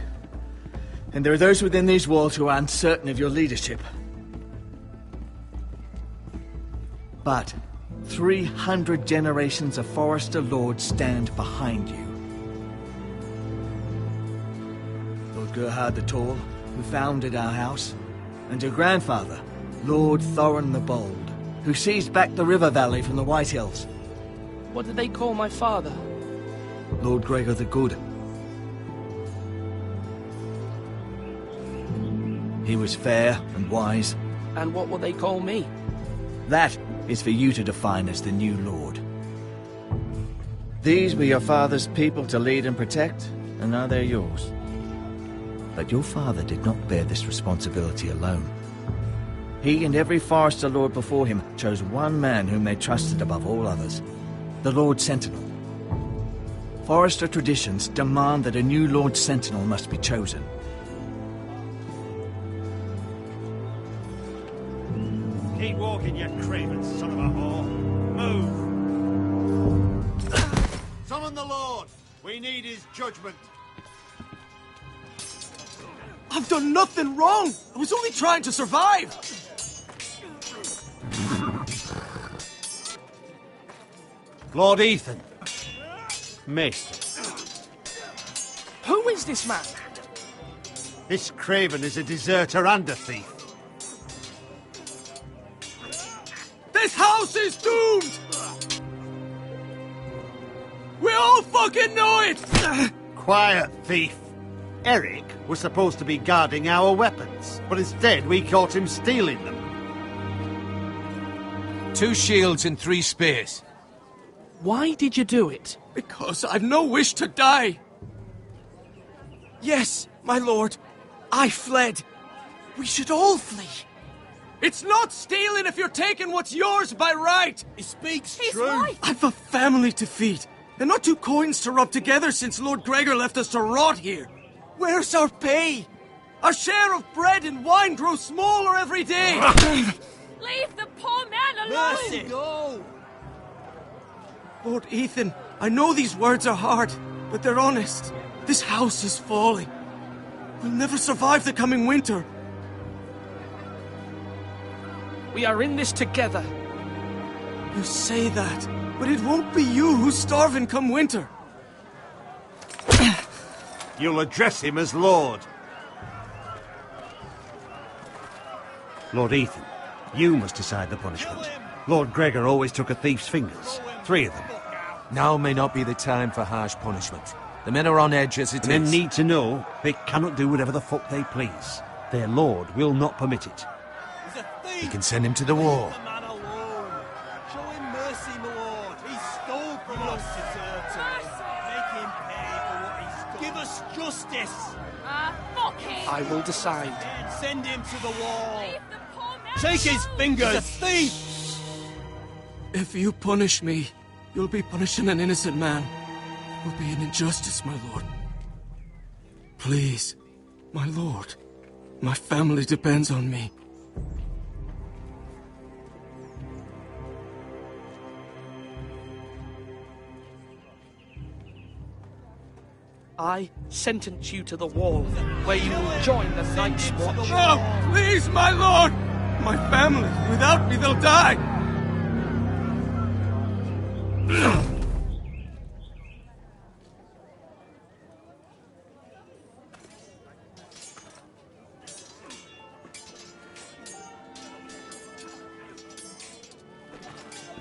And there are those within these walls who are uncertain of your leadership. But 300 generations of Forester Lords stand behind you. Lord Gerhard the Tall, who founded our house, and your grandfather, Lord Thorin the Bold, who seized back the river valley from the White Hills. What did they call my father? Lord Gregor the Good. He was fair and wise. And what will they call me? That is for you to define as the new lord. These were your father's people to lead and protect, and now they're yours. But your father did not bear this responsibility alone. He and every Forester Lord before him chose one man whom they trusted above all others, the Lord Sentinel. Forester traditions demand that a new Lord Sentinel must be chosen. Keep walking, you craven son of a whore. Move! Summon the Lord! We need his judgment. I've done nothing wrong! I was only trying to survive! Lord Ethan. Maester. Who is this man? This craven is a deserter and a thief. This house is doomed! We all fucking know it! Quiet, thief. Eric was supposed to be guarding our weapons, but instead we caught him stealing them. 2 shields and 3 spears. Why did you do it? Because I've no wish to die. Yes, my lord, I fled. We should all flee. It's not stealing if you're taking what's yours by right. He speaks He's true. right. I've a family to feed, and not 2 coins to rub together since Lord Gregor left us to rot here. Where's our pay? Our share of bread and wine grows smaller every day. Leave the poor man alone! Mercy. Go. Lord Ethan, I know these words are hard, but they're honest. This house is falling. We'll never survive the coming winter. We are in this together. You say that, but it won't be you who's starving come winter. You'll address him as Lord. Lord Ethan, you must decide the punishment. Lord Gregor always took a thief's fingers. 3 of them. Now may not be the time for harsh punishment. The men are on edge as it Men is. need to know they cannot do whatever the fuck they please. Their lord will not permit it. We can send him to the war. Show him mercy, my lord. He stole from us. Make him pay for what he stole. Give us justice. Fuck him! I will decide. Send him to the wall. Take his fingers. He's a thief. If you punish me, you'll be punishing an innocent man. It will be an injustice, my lord. Please, my lord. My family depends on me. I sentence you to the wall, where you will join the Night's Watch. No, please, my lord. My family, without me, they'll die.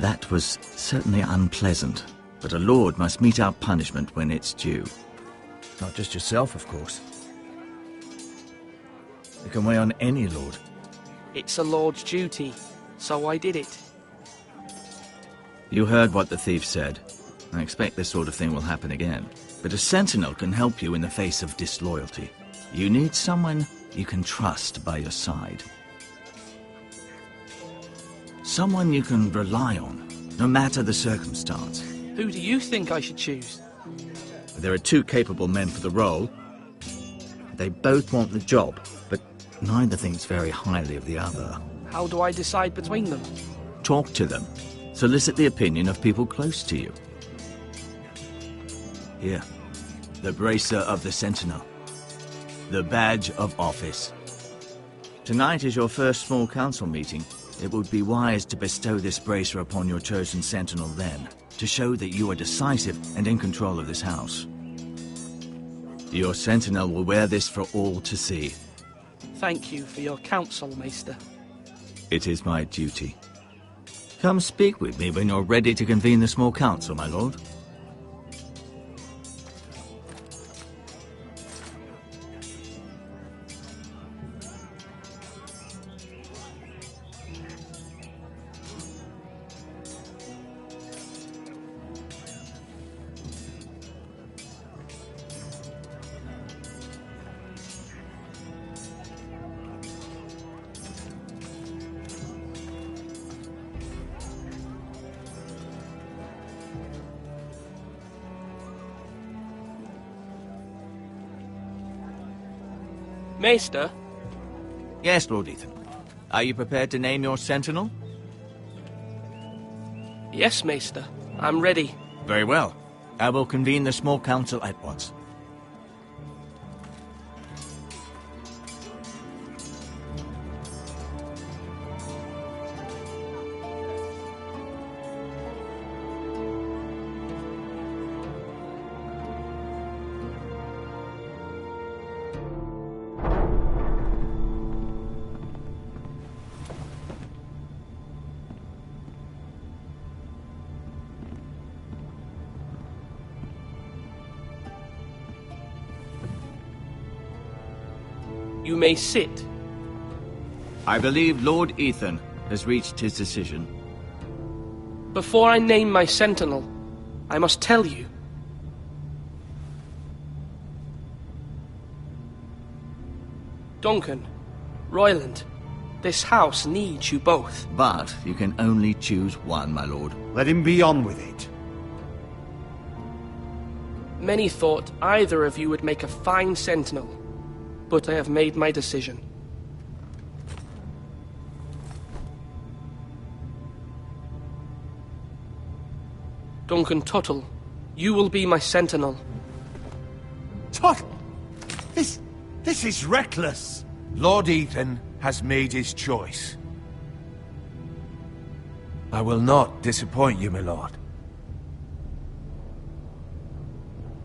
That was certainly unpleasant, but a lord must mete out punishment when it's due. Not just yourself, of course. It can weigh on any lord. It's a lord's duty, so I did it. You heard what the thief said. I expect this sort of thing will happen again. But a sentinel can help you in the face of disloyalty. You need someone you can trust by your side. Someone you can rely on, no matter the circumstance. Who do you think I should choose? There are 2 capable men for the role. They both want the job, but neither thinks very highly of the other. How do I decide between them? Talk to them. Solicit the opinion of people close to you. Here, the bracer of the Sentinel. The badge of office. Tonight is your first small council meeting. It would be wise to bestow this bracer upon your chosen Sentinel then, to show that you are decisive and in control of this house. Your Sentinel will wear this for all to see. Thank you for your counsel, Maester. It is my duty. Come speak with me when you're ready to convene the small council, my lord. Maester? Yes, Lord Ethan. Are you prepared to name your Sentinel? Yes, Maester. I'm ready. Very well. I will convene the small council at once. You may sit. I believe Lord Ethan has reached his decision. Before I name my sentinel, I must tell you. Duncan, Royland, this house needs you both. But you can only choose one, my lord. Let him be on with it. Many thought either of you would make a fine sentinel, but I have made my decision. Duncan Tuttle, you will be my sentinel. Tuttle! This is reckless. Lord Ethan has made his choice. I will not disappoint you, my lord.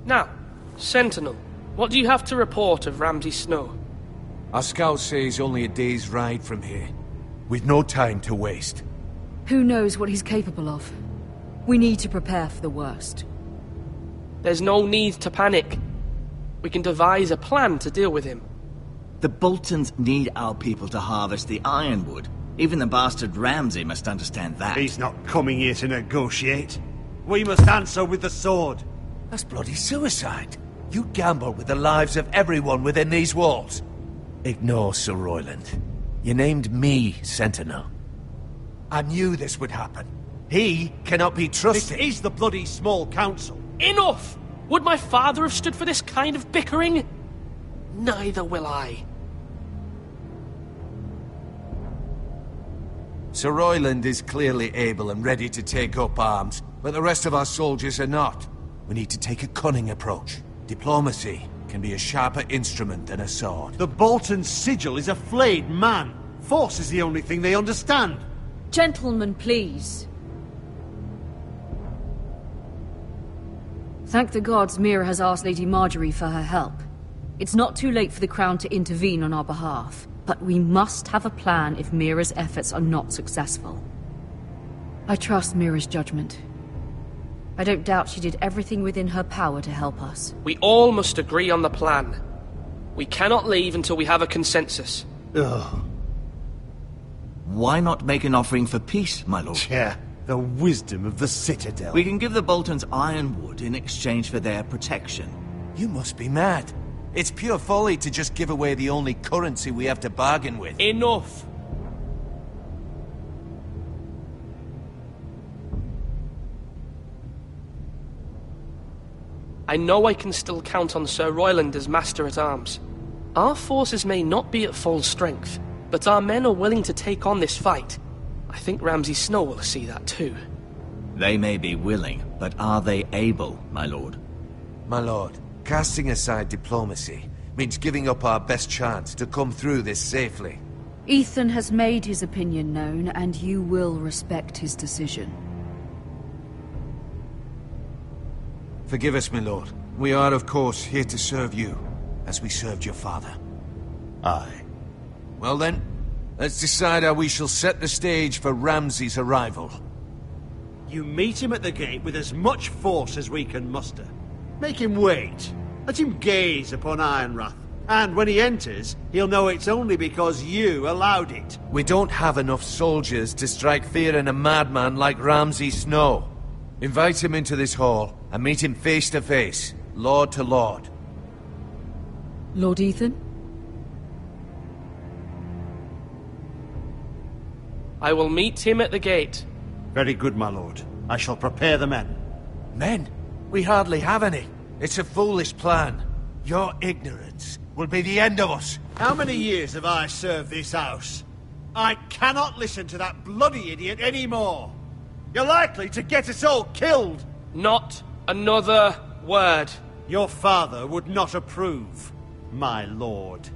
Now, sentinel, what do you have to report of Ramsay Snow? Our scouts say he's only a day's ride from here, with no time to waste. Who knows what he's capable of? We need to prepare for the worst. There's no need to panic. We can devise a plan to deal with him. The Boltons need our people to harvest the ironwood. Even the bastard Ramsay must understand that. He's not coming here to negotiate. We must answer with the sword. That's bloody suicide. You gamble with the lives of everyone within these walls. Ignore Sir Royland. You named me Sentinel. I knew this would happen. He cannot be trusted. This is the bloody small council. Enough! Would my father have stood for this kind of bickering? Neither will I. Sir Royland is clearly able and ready to take up arms, but the rest of our soldiers are not. We need to take a cunning approach. Diplomacy can be a sharper instrument than a sword. The Bolton sigil is a flayed man. Force is the only thing they understand. Gentlemen, please. Thank the gods Mira has asked Lady Marjorie for her help. It's not too late for the Crown to intervene on our behalf, but we must have a plan if Mira's efforts are not successful. I trust Mira's judgment. I don't doubt she did everything within her power to help us. We all must agree on the plan. We cannot leave until we have a consensus. Ugh. Why not make an offering for peace, my lord? Yeah, the wisdom of the Citadel. We can give the Boltons ironwood in exchange for their protection. You must be mad. It's pure folly to just give away the only currency we have to bargain with. Enough! I know I can still count on Sir Royland as Master-at-Arms. Our forces may not be at full strength, but our men are willing to take on this fight. I think Ramsay Snow will see that too. They may be willing, but are they able, my lord? My lord, casting aside diplomacy means giving up our best chance to come through this safely. Ethan has made his opinion known, and you will respect his decision. Forgive us, my lord. We are, of course, here to serve you, as we served your father. Aye. Well then, let's decide how we shall set the stage for Ramsay's arrival. You meet him at the gate with as much force as we can muster. Make him wait. Let him gaze upon Ironrath. And when he enters, he'll know it's only because you allowed it. We don't have enough soldiers to strike fear in a madman like Ramsay Snow. Invite him into this hall and meet him face to face, lord to lord. Lord Ethan? I will meet him at the gate. Very good, my lord. I shall prepare the men. Men? We hardly have any. It's a foolish plan. Your ignorance will be the end of us. How many years have I served this house? I cannot listen to that bloody idiot anymore. You're likely to get us all killed. Not another word. Your father would not approve, my lord.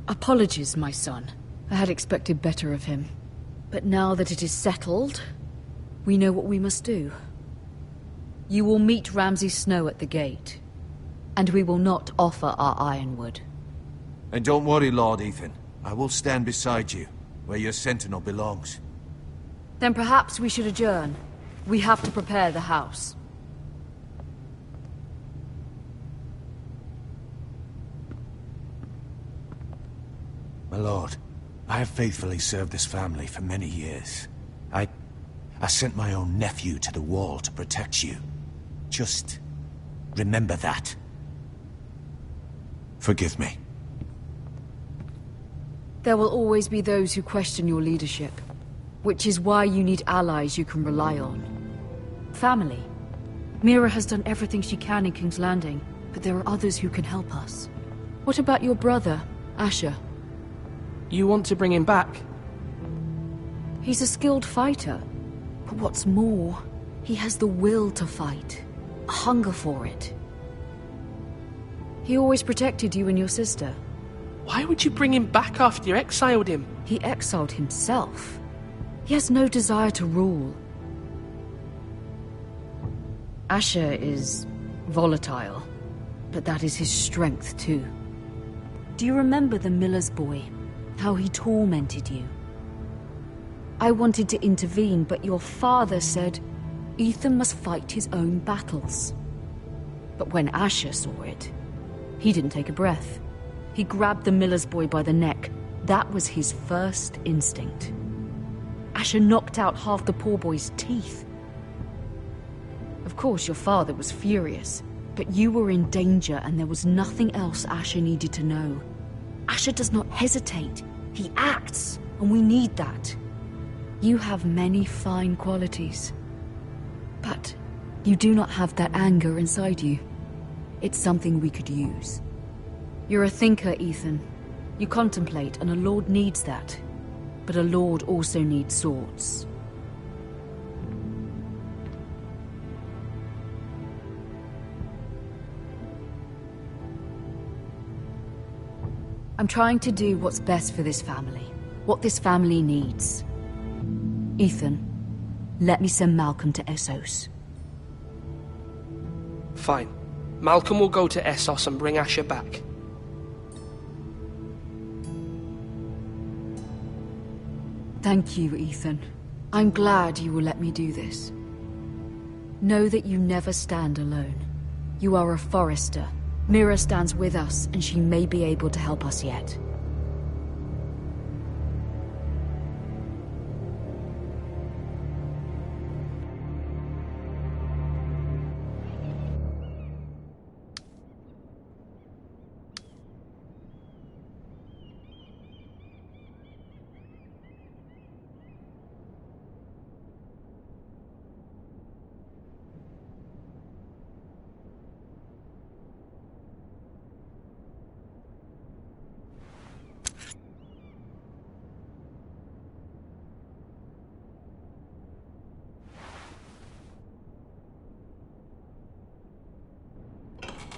Apologies, my son. I had expected better of him. But now that it is settled, we know what we must do. You will meet Ramsay Snow at the gate, and we will not offer our ironwood. And don't worry, Lord Ethan. I will stand beside you, where your sentinel belongs. Then perhaps we should adjourn. We have to prepare the house. My lord, I have faithfully served this family for many years. I sent my own nephew to the wall to protect you. Just remember that. Forgive me. There will always be those who question your leadership, which is why you need allies you can rely on. Family. Mira has done everything she can in King's Landing, but there are others who can help us. What about your brother, Asher? You want to bring him back? He's a skilled fighter. But what's more, he has the will to fight. A hunger for it. He always protected you and your sister. Why would you bring him back after you exiled him? He exiled himself. He has no desire to rule. Asher is volatile, but that is his strength too. Do you remember the miller's boy? How he tormented you? I wanted to intervene, but your father said Ethan must fight his own battles. But when Asher saw it, he didn't take a breath. He grabbed the miller's boy by the neck. That was his first instinct. Asher knocked out half the poor boy's teeth. Of course, your father was furious, but you were in danger and there was nothing else Asher needed to know. Asher does not hesitate. He acts, and we need that. You have many fine qualities, but you do not have that anger inside you. It's something we could use. You're a thinker, Ethan. You contemplate, and a lord needs that. But a lord also needs swords. I'm trying to do what's best for this family. What this family needs. Ethan, let me send Malcolm to Essos. Fine. Malcolm will go to Essos and bring Asher back. Thank you, Ethan. I'm glad you will let me do this. Know that you never stand alone. You are a Forrester. Mira stands with us, and she may be able to help us yet.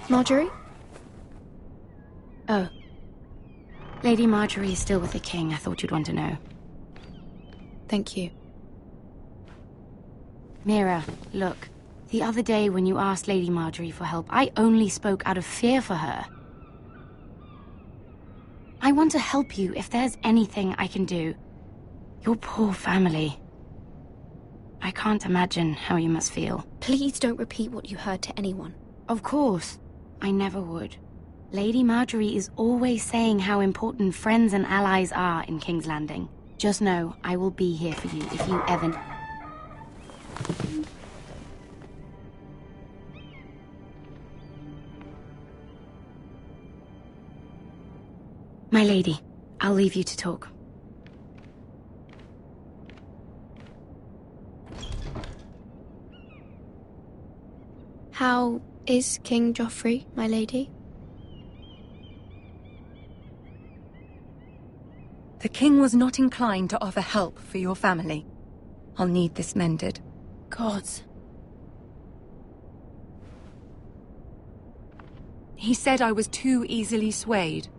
Marjorie? Oh. Lady Marjorie is still with the king. I thought you'd want to know. Thank you. Mira, look. The other day when you asked Lady Marjorie for help, I only spoke out of fear for her. I want to help you if there's anything I can do. Your poor family. I can't imagine how you must feel. Please don't repeat what you heard to anyone. Of course. I never would. Lady Marjorie is always saying how important friends and allies are in King's Landing. Just know, I will be here for you if you ever... My lady, I'll leave you to talk. How is King Joffrey, my lady? The king was not inclined to offer help for your family. I'll need this mended. Gods. He said I was too easily swayed.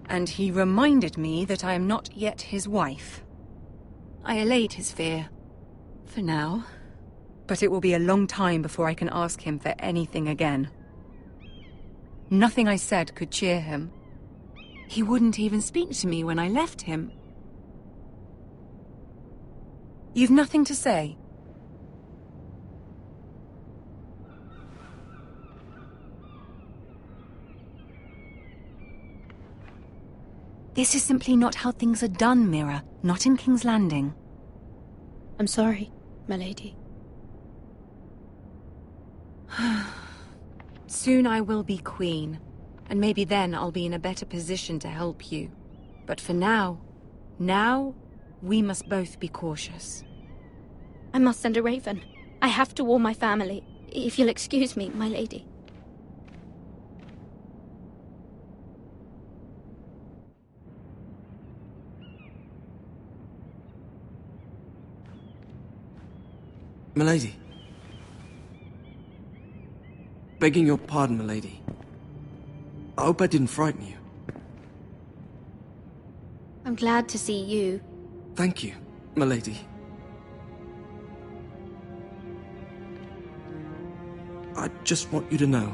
And he reminded me that I am not yet his wife. I allayed his fear. For now. But it will be a long time before I can ask him for anything again. Nothing I said could cheer him. He wouldn't even speak to me when I left him. You've nothing to say? This is simply not how things are done, Mira. Not in King's Landing. I'm sorry, my lady. Soon I will be queen, and maybe then I'll be in a better position to help you. But for now, we must both be cautious. I must send a raven. I have to warn my family. If you'll excuse me, my lady. Milady. Begging your pardon, milady. I hope I didn't frighten you. I'm glad to see you. Thank you, milady. I just want you to know,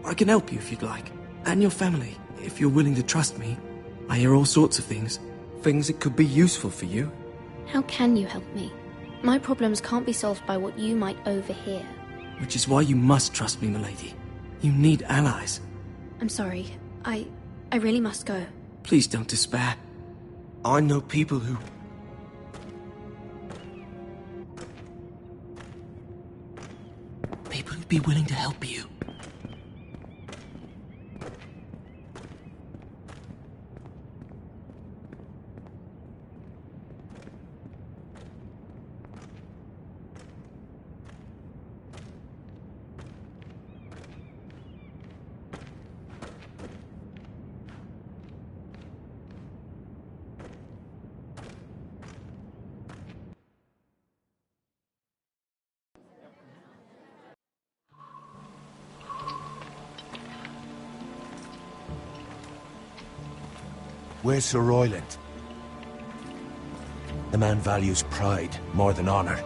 I can help you if you'd like. And your family, if you're willing to trust me. I hear all sorts of things. Things that could be useful for you. How can you help me? My problems can't be solved by what you might overhear. Which is why you must trust me, milady. You need allies. I'm sorry. I really must go. Please don't despair. I know people who... People who'd be willing to help you. Where's Sir Royland? The man values pride more than honor.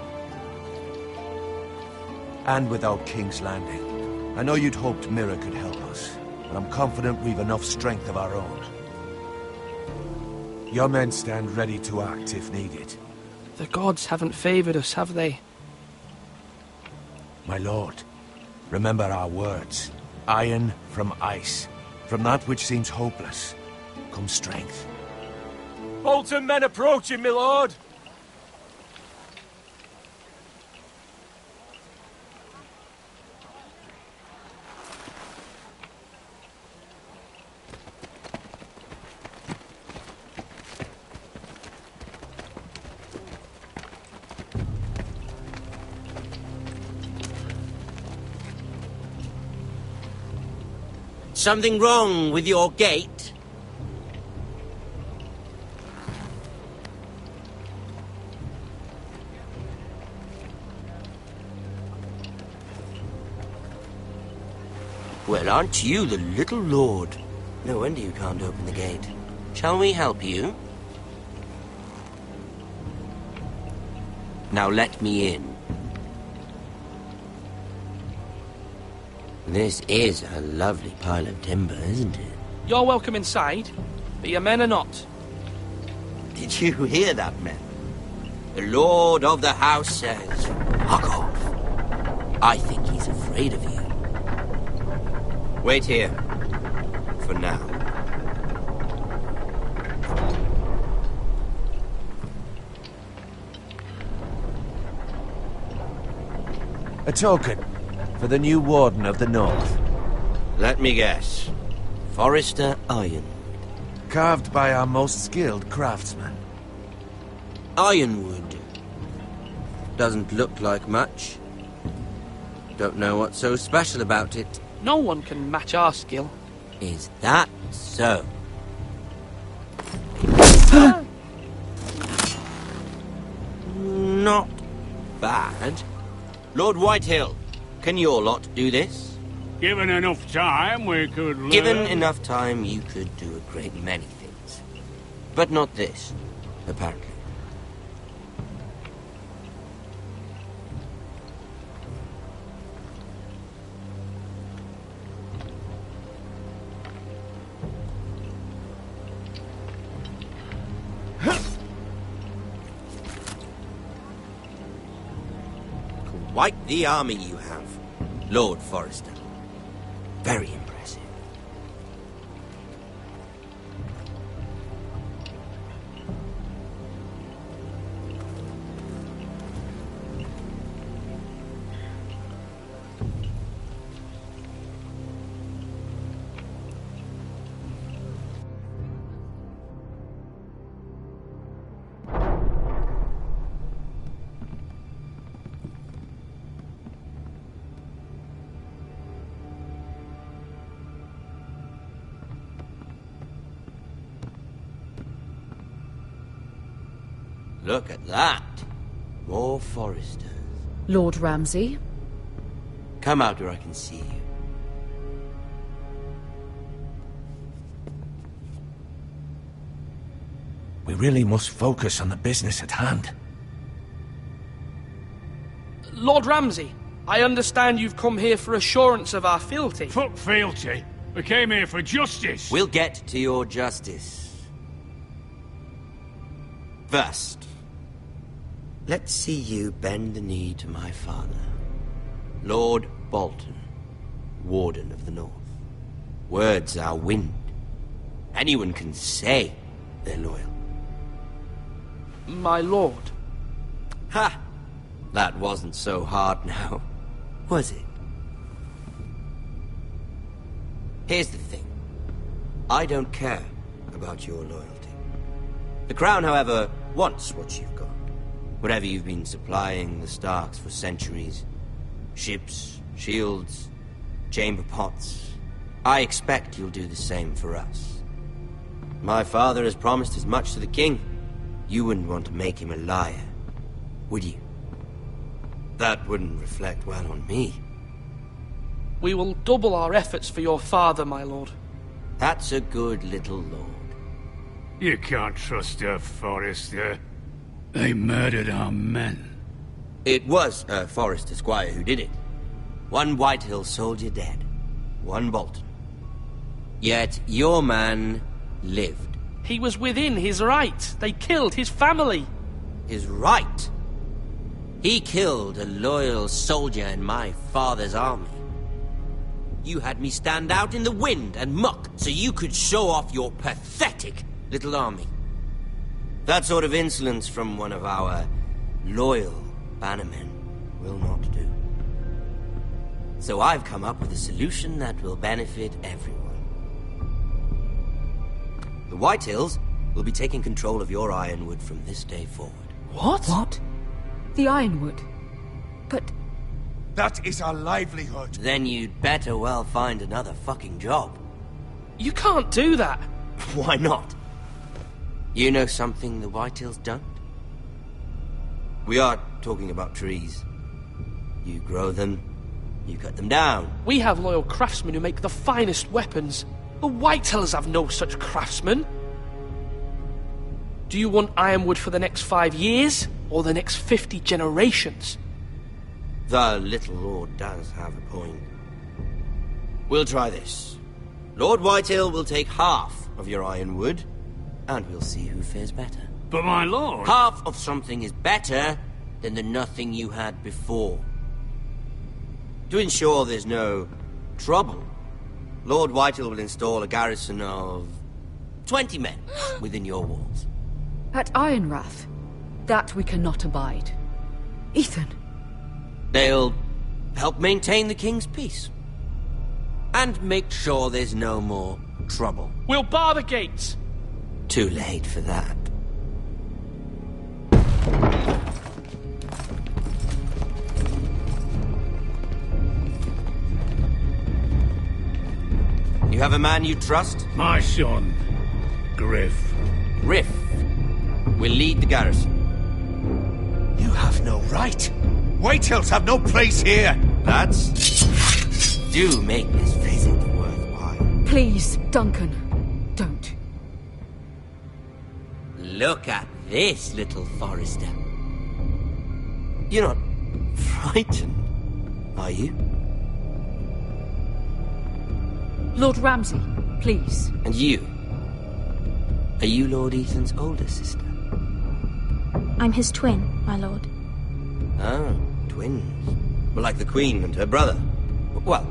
And without King's Landing. I know you'd hoped Mira could help us, but I'm confident we've enough strength of our own. Your men stand ready to act if needed. The gods haven't favored us, have they? My lord, remember our words. Iron from ice. From that which seems hopeless comes strength. Bolton men approaching, my lord! Something wrong with your gate? Well, aren't you the little lord? No wonder you can't open the gate. Shall we help you? Now let me in. This is a lovely pile of timber, isn't it? You're welcome inside, but your men are not. Did you hear that, men? The lord of the house says, "Fuck off." I think he's afraid of you. Wait here. For now. A token for the new Warden of the North. Let me guess. Forrester Ironwood. Carved by our most skilled craftsman. Ironwood. Doesn't look like much. Don't know what's so special about it. No one can match our skill. Is that so? Not bad. Lord Whitehill, can your lot do this? Given enough time, we could learn. Given enough time, you could do a great many things. But not this, apparently. Quite the army you have, Lord Forrester. Very impressive. Look at that. More Forresters. Lord Ramsay? Come out where I can see you. We really must focus on the business at hand. Lord Ramsay, I understand you've come here for assurance of our fealty. Fuck fealty. We came here for justice. We'll get to your justice. First, let's see you bend the knee to my father, Lord Bolton, Warden of the North. Words are wind. Anyone can say they're loyal. My lord. Ha! That wasn't so hard now, was it? Here's the thing. I don't care about your loyalty. The Crown, however, wants what you've got. Whatever you've been supplying the Starks for centuries. Ships, shields, chamber pots. I expect you'll do the same for us. My father has promised as much to the king. You wouldn't want to make him a liar, would you? That wouldn't reflect well on me. We will double our efforts for your father, my lord. That's a good little lord. You can't trust her, Forrester. They murdered our men. It was a Forrester squire who did it. One Whitehill soldier dead. One Bolton. Yet your man lived. He was within his right. They killed his family. His right? He killed a loyal soldier in my father's army. You had me stand out in the wind and muck so you could show off your pathetic little army. That sort of insolence from one of our loyal bannermen will not do. So I've come up with a solution that will benefit everyone. The Whitehills will be taking control of your Ironwood from this day forward. What? What? The Ironwood? But... That is our livelihood. Then you'd better well find another fucking job. You can't do that. Why not? You know something the Whitehills don't? We are talking about trees. You grow them, you cut them down. We have loyal craftsmen who make the finest weapons. The Whitehills have no such craftsmen. Do you want Ironwood for the next 5 years, or the next 50 generations? The little lord does have a point. We'll try this. Lord Whitehill will take half of your Ironwood, and we'll see who fares better. But my lord... Half of something is better than the nothing you had before. To ensure there's no trouble, Lord Whitehill will install a garrison of 20 men within your walls. At Ironrath? That we cannot abide. Ethan. They'll help maintain the king's peace. And make sure there's no more trouble. We'll bar the gates! Too late for that. You have a man you trust? My son, Griff. Griff will lead the garrison. You have no right. Whitehills have no place here. That's... Do make this visit worthwhile. Please, Duncan, don't. Look at this, little Forrester. You're not frightened, are you? Lord Ramsay, please. And you? Are you Lord Ethan's older sister? I'm his twin, my lord. Ah, twins. Well, like the Queen and her brother. Well,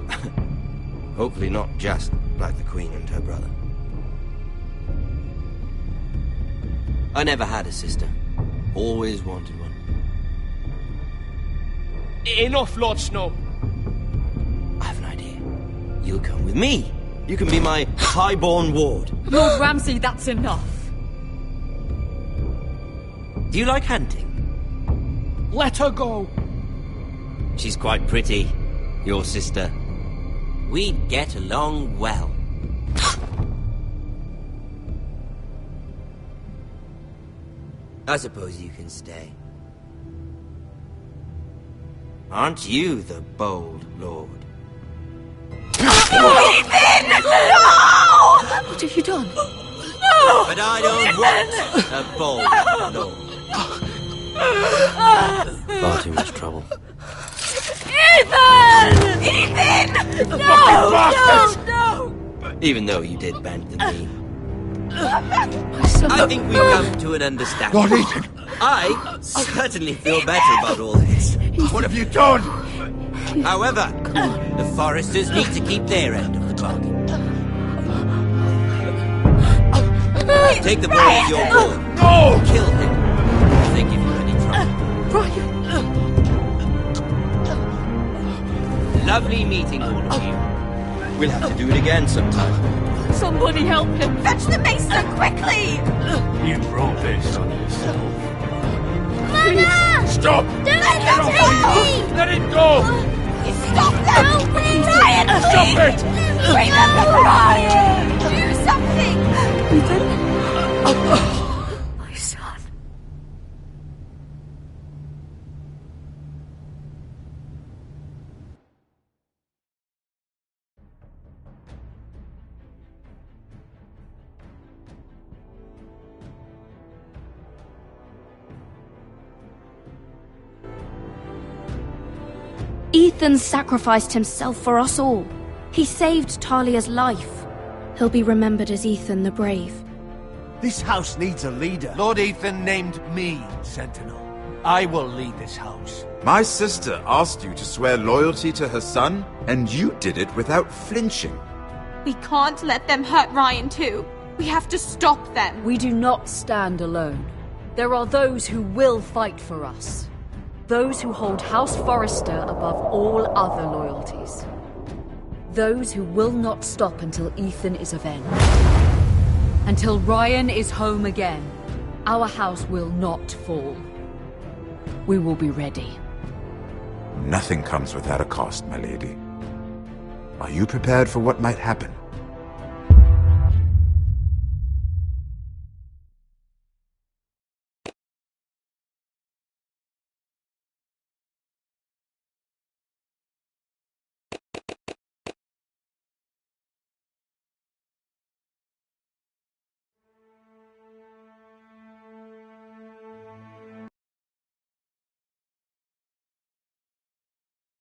hopefully not just like the Queen and her brother. I never had a sister. Always wanted one. Enough, Lord Snow. I have an idea. You'll come with me. You can be my highborn ward. Lord Ramsay, that's enough. Do you like hunting? Let her go. She's quite pretty, your sister. We'd get along well. I suppose you can stay. Aren't you the bold lord? Ethan! No! What have you done? No! But I don't want a bold lord. Far too much trouble. Ethan! Ethan! No! No! No! Even though you did bend the knee. I think we've come to an understanding. Lord Ethan! I certainly feel better about all this. What have you done? However, the Forresters need to keep their end of the bargain. Take the boy as your boy. No! Kill him if they give you any trouble. Lovely meeting all of you. We'll have to do it again sometime. Somebody help him! Fetch the mason quickly! You brought this on yourself. Mama! Stop! Don't let them take me! Let it go! Stop them! Help me! Ryan, Stop it! Remember Ryan! Do something! Ethan? My son. Ethan sacrificed himself for us all. He saved Talia's life. He'll be remembered as Ethan the Brave. This house needs a leader. Lord Ethan named me Sentinel. I will lead this house. My sister asked you to swear loyalty to her son, and you did it without flinching. We can't let them hurt Ryan too. We have to stop them. We do not stand alone. There are those who will fight for us. Those who hold House Forrester above all other loyalties. Those who will not stop until Ethan is avenged. Until Ryan is home again, our house will not fall. We will be ready. Nothing comes without a cost, my lady. Are you prepared for what might happen?